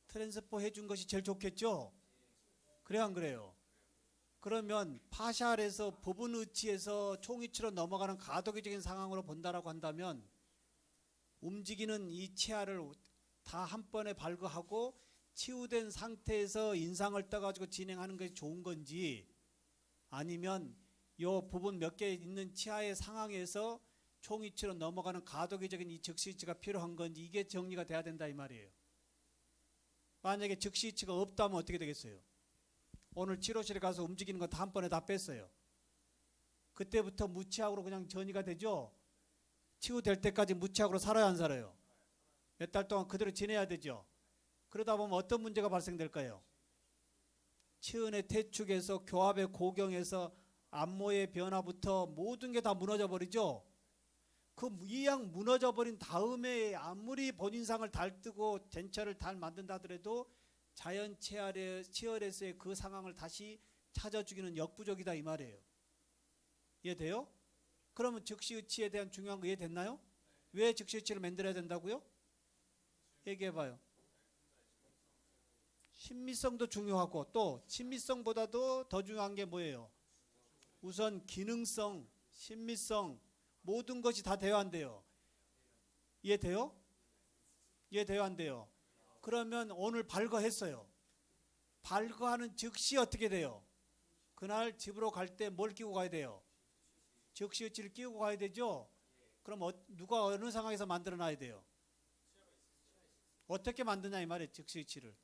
트랜스포 해준 것이 제일 좋겠죠? 그래요, 안 그래요? 그러면 파샬에서 부분 의치에서 총위치로 넘어가는 가독의적인 상황으로 본다라고 한다면 움직이는 이 치아를 다 한 번에 발거하고 치유된 상태에서 인상을 떠가지고 진행하는 것이 좋은 건지, 아니면 요 부분 몇 개 있는 치아의 상황에서 총위치로 넘어가는 가독의적인 이 즉시위치가 필요한 건지, 이게 정리가 돼야 된다 이 말이에요. 만약에 즉시위치가 없다면 어떻게 되겠어요? 오늘 치료실에 가서 움직이는 거 한 번에 다 뺐어요. 그때부터 무치약으로 그냥 전이가 되죠. 치유될 때까지 무치약으로 살아야 안 살아요? 몇 달 동안 그대로 지내야 되죠. 그러다 보면 어떤 문제가 발생될까요? 치은의 퇴축에서 교합의 고경에서 안모의 변화부터 모든 게 다 무너져 버리죠. 그 이양 무너져 버린 다음에 아무리 본인상을 달뜨고 덴처를 잘 만든다 하더라도 자연 치열에서의 그 상황을 다시 찾아주기는 역부족이다 이 말이에요. 이해돼요? 그러면 즉시의치에 대한 중요한 거 이해됐나요? 왜 즉시의치를 만들어야 된다고요? 얘기해봐요. 신미성도 중요하고 또 친미성보다도 더 중요한 게 뭐예요? 우선 기능성, 신미성 모든 것이 다 돼야 한대요. 이해돼요? 이해돼요 안 돼요? 그러면 오늘 발거했어요. 발거하는 즉시 어떻게 돼요? 그날 집으로 갈 때 뭘 끼고 가야 돼요? 즉시의치를 끼고 가야 되죠? 그럼 누가 어느 상황에서 만들어 놔야 돼요? 어떻게 만드냐 이 말이에요. 즉시의치를.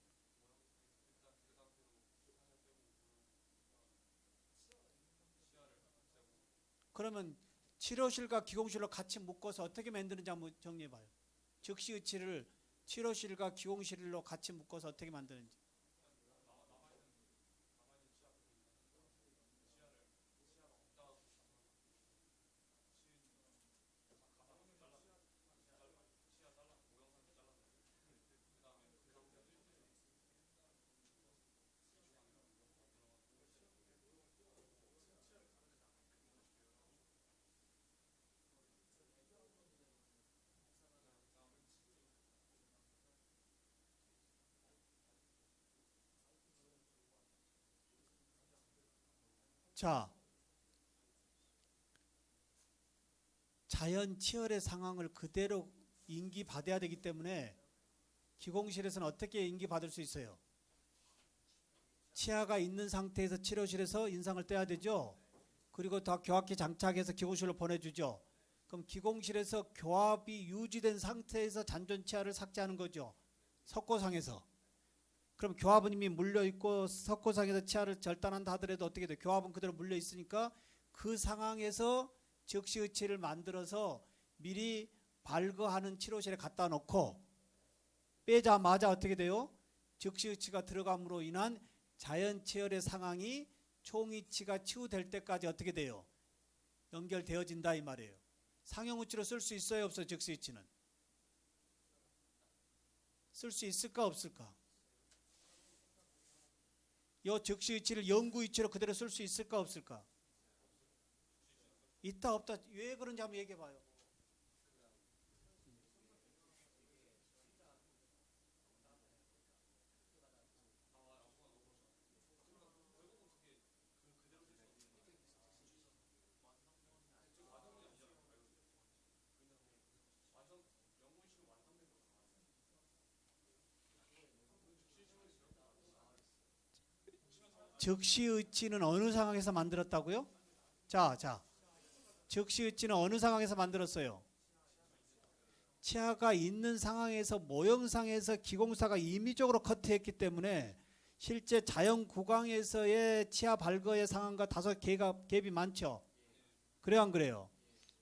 그러면 치료실과 기공실로 같이 묶어서 어떻게 만드는지 한번 정리해봐요. 즉시의치를 치료실과 기공실로 같이 묶어서 어떻게 만드는지. 자, 자연 치열의 상황을 그대로 인기받아야 되기 때문에 기공실에서는 어떻게 인기받을 수 있어요? 치아가 있는 상태에서 치료실에서 인상을 떼야 되죠. 그리고 다 교합기 장착해서 기공실로 보내주죠. 그럼 기공실에서 교합이 유지된 상태에서 잔존 치아를 삭제하는 거죠. 석고상에서. 그럼 교합은 이미 물려있고 석고상에서 치아를 절단한다 하더라도 어떻게 돼요? 교합은 그대로 물려있으니까 그 상황에서 즉시의치를 만들어서 미리 발거하는 치료실에 갖다 놓고 빼자마자 어떻게 돼요? 즉시의치가 들어감으로 인한 자연 치열의 상황이 총위치가 치유될 때까지 어떻게 돼요? 연결되어진다 이 말이에요. 상용의치로 쓸 수 있어요 없어요? 즉시의치는 쓸 수 있을까 없을까? 이 즉시의치를 영구의치로 그대로 쓸 수 있을까 없을까? 있다 없다. 왜 그런지 한번 얘기해봐요. 즉시의치는 어느 상황에서 만들었다고요? 자. 즉시의치는 어느 상황에서 만들었어요? 치아가 있는 상황에서 모형상에서 기공사가 임의적으로 커트했기 때문에 실제 자연 구강에서의 치아 발거의 상황과 다소 갭이 많죠. 그래요 안 그래요?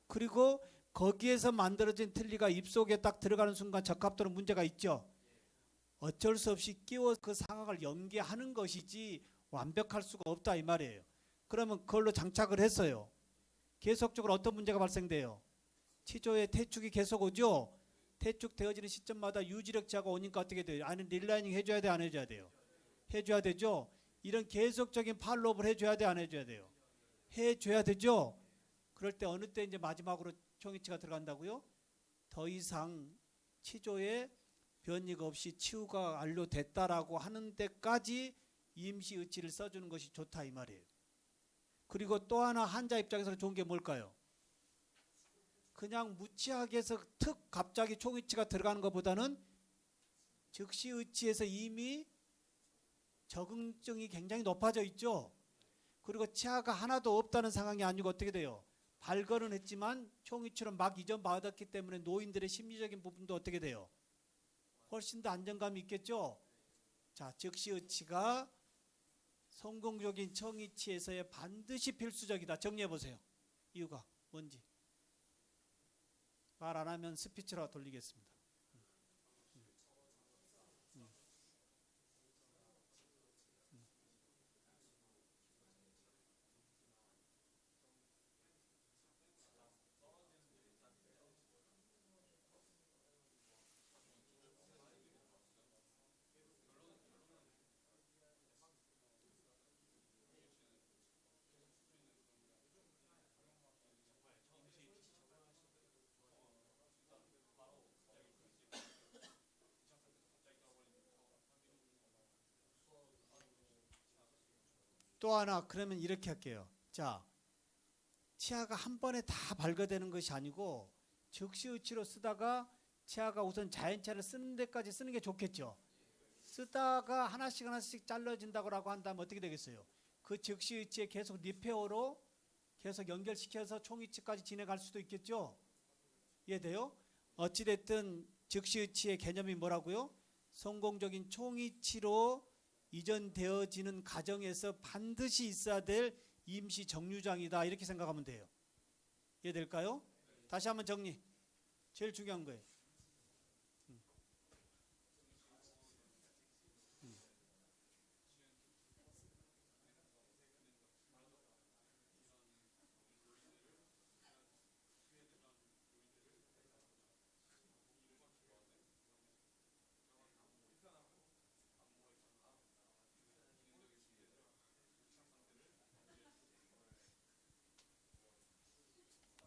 그리고 거기에서 만들어진 틀니가 입속에 딱 들어가는 순간 적합도는 문제가 있죠. 어쩔 수 없이 끼워 그 상황을 연계하는 것이지 완벽할 수가 없다 이 말이에요. 그러면 그걸로 장착을 했어요. 계속적으로 어떤 문제가 발생돼요? 치조의 퇴축이 계속 오죠. 퇴축되어지는 시점마다 유지력차가 오니까 어떻게 돼요? 아니 릴라이닝 해줘야 돼, 안 해줘야 돼요? 해줘야 되죠. 이런 계속적인 팔로업을 해줘야 돼, 안 해줘야 돼요? 해줘야 되죠. 그럴 때 어느 때 이제 마지막으로 총이치가 들어간다고요? 더 이상 치조에 변이가 없이 치유가 완료됐다라고 하는 데까지 임시의치를 써주는 것이 좋다 이 말이에요. 그리고 또 하나 환자 입장에서 좋은 게 뭘까요? 그냥 무치하게 해서 특 갑자기 총이치가 들어가는 것보다는 즉시 의치에서 이미 적응증이 굉장히 높아져 있죠. 그리고 치아가 하나도 없다는 상황이 아니고 어떻게 돼요? 발견은 했지만 총이치로 막 이전 받았기 때문에 노인들의 심리적인 부분도 어떻게 돼요? 훨씬 더 안정감이 있겠죠. 자, 즉시 의치가 성공적인 청이치에서의 반드시 필수적이다. 정리해 보세요. 이유가 뭔지. 말 안 하면 스피치로 돌리겠습니다. 또 하나 그러면 이렇게 할게요. 자, 치아가 한 번에 다 발견되는 것이 아니고 즉시 의치로 쓰다가 치아가 우선 자연치아를 쓰는 데까지 쓰는 게 좋겠죠. 쓰다가 하나씩 하나씩 잘라진다고 한다면 어떻게 되겠어요? 그 즉시 의치에 계속 리페어로 계속 연결시켜서 총이치까지 진행할 수도 있겠죠. 이해돼요? 어찌됐든 즉시 의치의 개념이 뭐라고요? 성공적인 총이치로 이전되어지는 과정에서 반드시 있어야 될 임시 정류장이다 이렇게 생각하면 돼요. 이해될까요? 다시 한번 정리. 제일 중요한 거예요.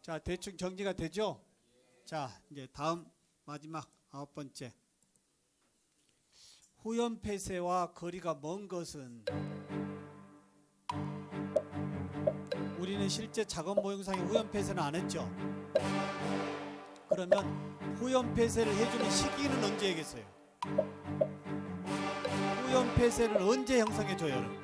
자, 대충 정리가 되죠? 자, 이제 다음 마지막 9번째. 후연 폐쇄와 거리가 먼 것은 우리는 실제 작업 모형상의 후연 폐쇄는 안 했죠. 그러면 후연 폐쇄를 해주는 시기는 언제겠어요? 후연 폐쇄를 언제 형성해 줘요?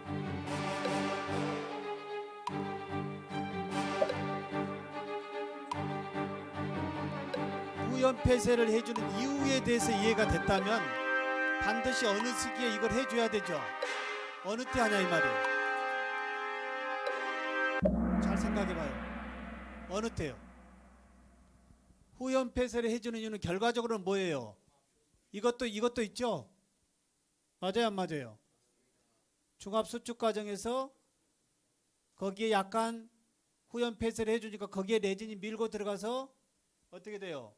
후연 폐쇄를 해주는 이유에 대해서 이해가 됐다면 반드시 어느 시기에 이걸 해줘야 되죠. 어느 때 하냐 이 말이에요. 잘 생각해봐요. 어느 때요? 후연 폐쇄를 해주는 이유는 결과적으로는 뭐예요? 이것도 있죠. 맞아요, 안 맞아요? 중합 수축 과정에서 거기에 약간 후연 폐쇄를 해주니까 거기에 레진이 밀고 들어가서 어떻게 돼요?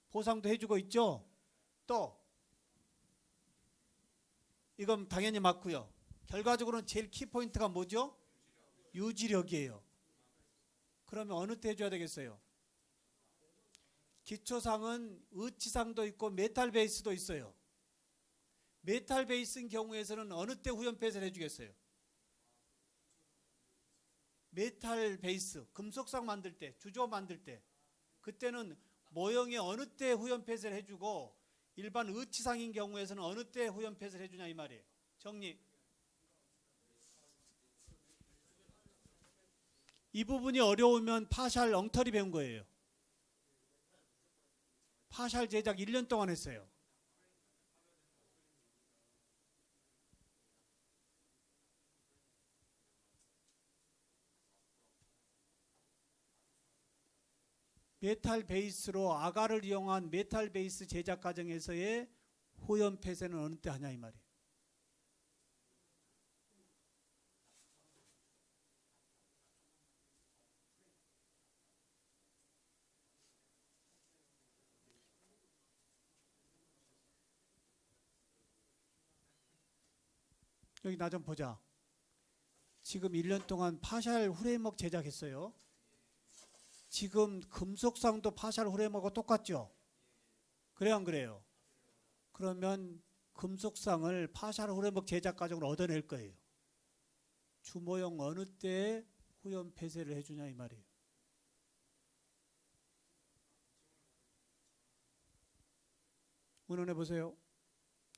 보상도 해주고 있죠. 또 이건 당연히 맞고요. 결과적으로는 제일 키포인트가 뭐죠? 유지력이에요. 그러면 어느 때 해줘야 되겠어요? 기초상은 의치상도 있고 메탈 베이스도 있어요. 메탈 베이스인 경우에서는 어느 때 후연 폐쇄를 해주겠어요? 메탈 베이스, 금속상 만들 때, 주조 만들 때 그때는 모형에 어느 때 후연 폐쇄를 해주고 일반 의치상인 경우에서는 어느 때 후연 폐쇄를 해주냐 이 말이에요. 정리. 이 부분이 어려우면 파샬 엉터리 배운 거예요. 파샬 제작 1년 동안 했어요. 메탈 베이스로 아가를 이용한 메탈 베이스 제작 과정에서의 후연 폐쇄는 어느 때 하냐 이 말이에요. 여기 나 좀 보자. 지금 1년 동안 파샬 후레임워크 제작했어요. 지금 금속상도 파샬 후레임워크가 똑같죠? 그래요, 안 그래요? 그러면 금속상을 파샬 후레임워크 제작 과정으로 얻어낼 거예요. 주모형 어느 때에 후연 폐쇄를 해주냐 이 말이에요. 의논해 보세요.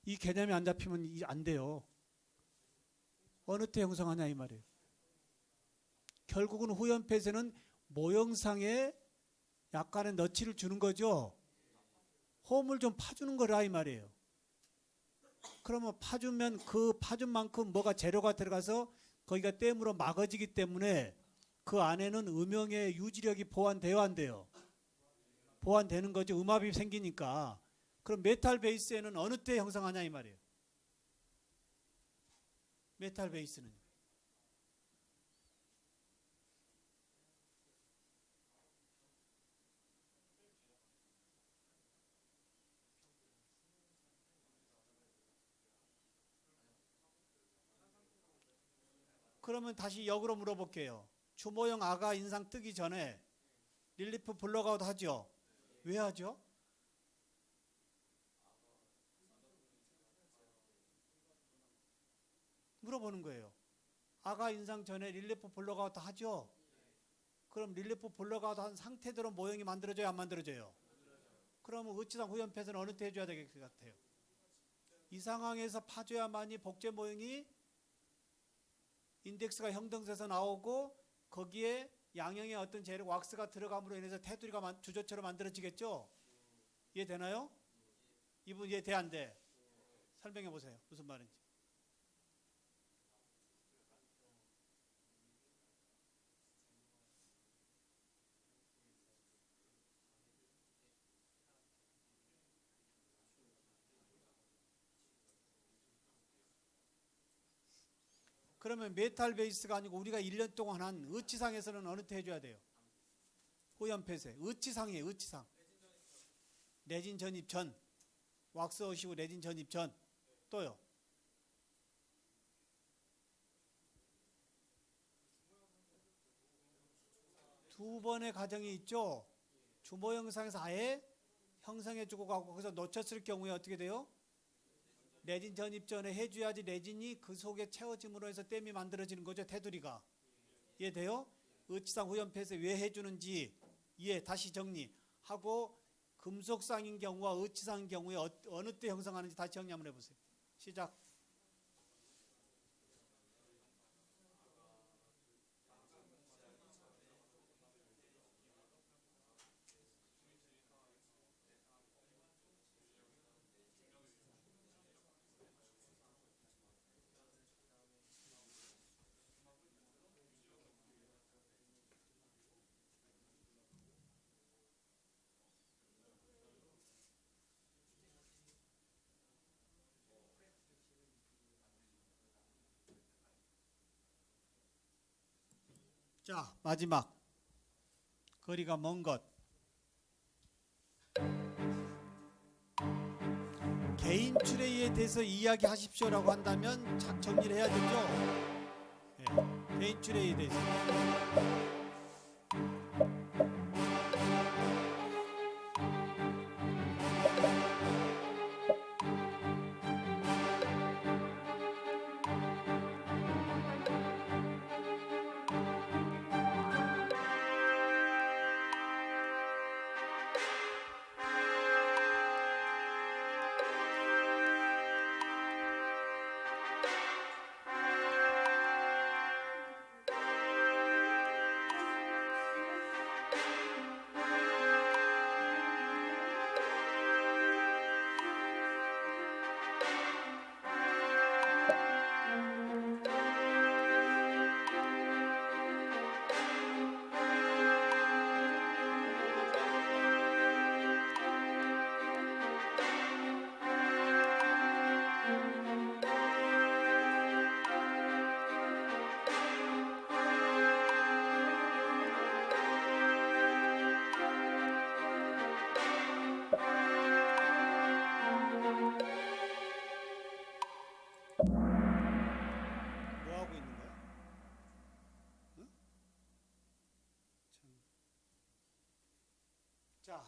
이 개념이 안 잡히면 안 돼요. 어느 때 형성하냐 이 말이에요. 결국은 후연 폐쇄는 모형상에 약간의 너치를 주는 거죠. 홈을 좀 파주는 거라 이 말이에요. 그러면 파주면 그 파준 만큼 뭐가 재료가 들어가서 거기가 댐으로 막아지기 때문에 그 안에는 음영의 유지력이 보완돼야 안 돼요. 보완되는 거죠. 음압이 생기니까. 그럼 메탈 베이스에는 어느 때 형성하냐 이 말이에요. 메탈 베이스는. 그러면 다시 역으로 물어볼게요. 주모형 아가 인상 뜨기 전에 릴리프 블록아웃 하죠? 왜 하죠? 물어보는 거예요. 아가 인상 전에 릴리프 블록아웃 하죠? 그럼 릴리프 블록아웃 한 상태대로 모형이 만들어져요? 안 만들어져요? 그러면 어치상 후연 폐쇄는 어느 때 해줘야 될 것 같아요? 이 상황에서 파줘야만이 복제 모형이 인덱스가 형성돼서 나오고 거기에 양형의 어떤 재료 왁스가 들어감으로 인해서 테두리가 주조처럼 만들어지겠죠? 이해되나요? 이분 이해돼 안 돼? 설명해 보세요. 무슨 말인지. 그러면 메탈 베이스가 아니고 우리가 1년 동안 한 의치상에서는 어느 때 해줘야 돼요? 후연 폐쇄. 의치상이에요. 의치상. 레진 전입 전. 왁스 오시고 레진 전입 전. 또요. 두 번의 과정이 있죠. 주모 영상에서 아예 형성해주고 가고 거기서 놓쳤을 경우에 어떻게 돼요? 레진 전입 전에 해줘야지 레진이 그 속에 채워짐으로 해서 댐이 만들어지는 거죠. 테두리가. 이해돼요? 의치상 후연 폐쇄 왜 해주는지 이해 다시 정리하고 금속상인 경우와 의치상인 경우에 어느 때 형성하는지 다시 정리 한번 해보세요. 시작. 자, 마지막. 거리가 먼 것. 개인 출애에 대해서 이야기하십시오라고 한다면 정리를 해야 되죠. 네, 개인 출애에 대해서.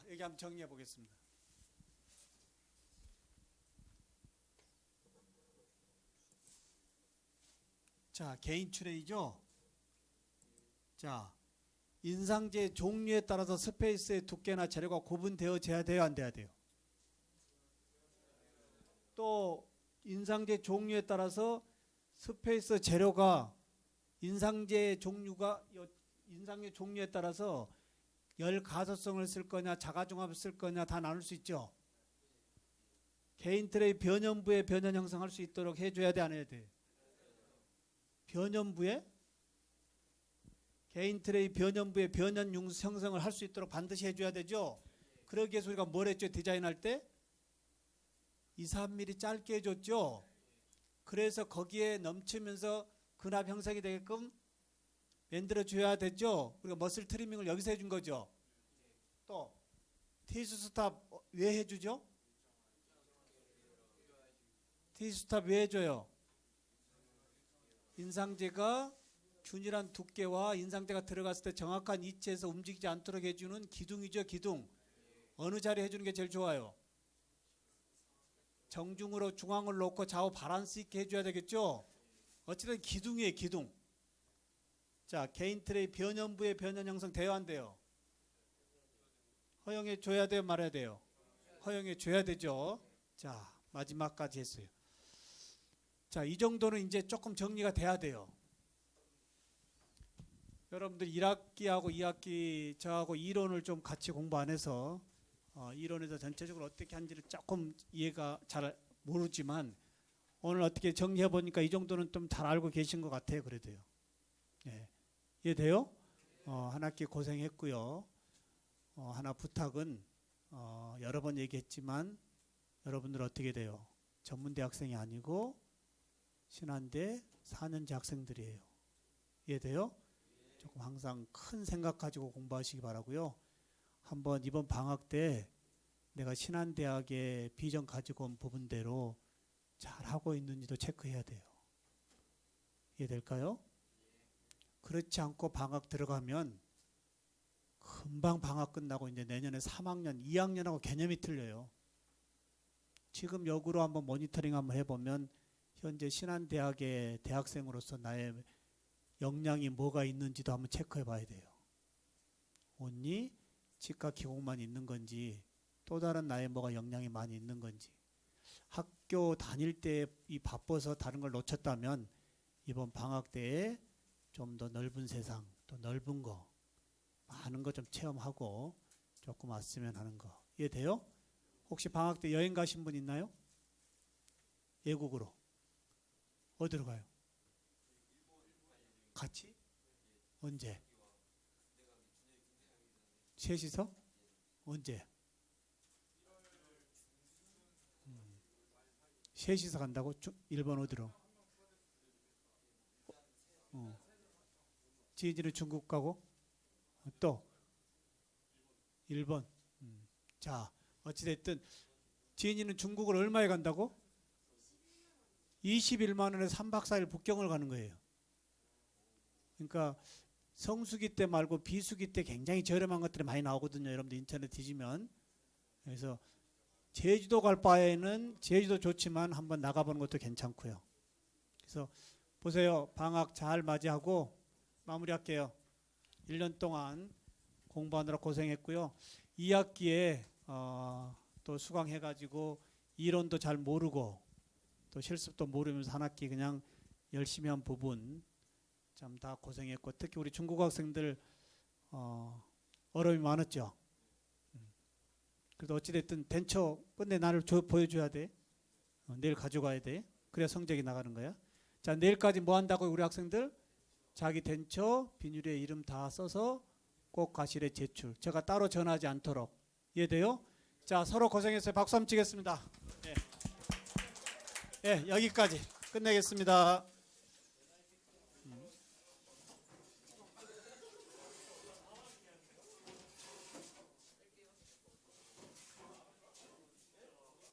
여기 한번 정리해 보겠습니다. 자, 개인 출애이죠. 자, 인상제 종류에 따라서 스페이스의 두께나 재료가 구분되어져야 돼요, 안 돼야 돼요? 또 인상제 종류에 따라서 스페이스 재료가 인상제 종류가 인상제 종류에 따라서 열 가소성을 쓸 거냐 자가종합을 쓸 거냐 다 나눌 수 있죠. 개인 트레이 변연부에 변연 형성할 수 있도록 해줘야 돼, 안 해야 돼? 변연부에 개인 트레이 변연부에 변연 형성을 할 수 있도록 반드시 해줘야 되죠. 그러기 위해서 우리가 뭘 했죠? 디자인할 때 2, 3mm 짧게 해줬죠. 그래서 거기에 넘치면서 근압 형성이 되게끔 만들어 줘야 되죠. 우리가 머슬 트리밍을 여기서 해준 거죠. 또 티슈 스탑 왜 해주죠? 티슈 스탑 왜 해줘요? 인상제가 균일한 두께와 인상제가 들어갔을 때 정확한 위치에서 움직이지 않도록 해주는 기둥이죠. 기둥. 어느 자리에 해주는 게 제일 좋아요? 정중으로 중앙을 놓고 좌우 바란스 있게 해줘야 되겠죠. 어쨌든 기둥이에요. 기둥. 자, 개인 트레이 변연부의 변연 형성 돼야 안 돼요? 허용해 줘야 돼요? 말아야 돼요? 허용해 줘야 되죠. 자, 마지막까지 했어요. 자, 이 정도는 이제 조금 정리가 돼야 돼요. 여러분들 1학기하고 2학기 저하고 이론을 좀 같이 공부 안 해서 이론에서 전체적으로 어떻게 하는지를 조금 이해가 잘 모르지만 오늘 어떻게 정리해 보니까 이 정도는 좀 잘 알고 계신 것 같아요. 그래도요. 예. 이해돼요? 한 학기 고생했고요. 하나 부탁은 여러 번 얘기했지만 여러분들 어떻게 돼요? 전문대 학생이 아니고 신한대 4년제 학생들이에요. 이해돼요? 조금 항상 큰 생각 가지고 공부하시기 바라고요. 한번 이번 방학 때 내가 신한대학의 비전 가지고 온 부분대로 잘 하고 있는지도 체크해야 돼요. 이해될까요? 그렇지 않고 방학 들어가면 금방 방학 끝나고 이제 내년에 3학년, 2학년하고 개념이 틀려요. 지금 역으로 한번 모니터링 한번 해보면 현재 신한대학의 대학생으로서 나의 역량이 뭐가 있는지도 한번 체크해 봐야 돼요. 온니 치과 기공만 있는 건지 또 다른 나의 뭐가 역량이 많이 있는 건지 학교 다닐 때 이 바빠서 다른 걸 놓쳤다면 이번 방학 때에 좀 더 넓은 세상, 또 넓은 거, 많은 거 좀 체험하고 조금 왔으면 하는 거. 이해돼요? 혹시 방학 때 여행 가신 분 있나요? 외국으로. 어디로 가요? 같이? 언제? 셋이서? 언제? 셋이서 간다고? 일본 어디로? 지혜진은 중국 가고 또 일본. 자, 어찌됐든 지혜진은 중국을 얼마에 간다고? 21만 원에 3박 4일 북경을 가는 거예요. 그러니까 성수기 때 말고 비수기 때 굉장히 저렴한 것들이 많이 나오거든요. 여러분들 인터넷 뒤지면. 그래서 제주도 갈 바에는 제주도 좋지만 한번 나가보는 것도 괜찮고요. 그래서 보세요. 방학 잘 맞이하고 마무리할게요. 1년 동안 공부하느라 고생했고요. 2학기에 또 수강해가지고 이론도 잘 모르고 또 실습도 모르면서 한 학기 그냥 열심히 한 부분 참 다 고생했고 특히 우리 중국 학생들 어려움이 많았죠. 그래도 어찌됐든 덴처 끝내 나를 보여줘야 돼. 내일 가져가야 돼. 그래야 성적이 나가는 거야. 자, 내일까지 뭐 한다고 우리 학생들? 자기 덴처 비닐에 이름 다 써서 꼭 과실에 제출. 제가 따로 전하지 않도록. 이해돼요? 자, 서로 고생했어요. 박수 한번 치겠습니다. 예, 여기까지 끝내겠습니다.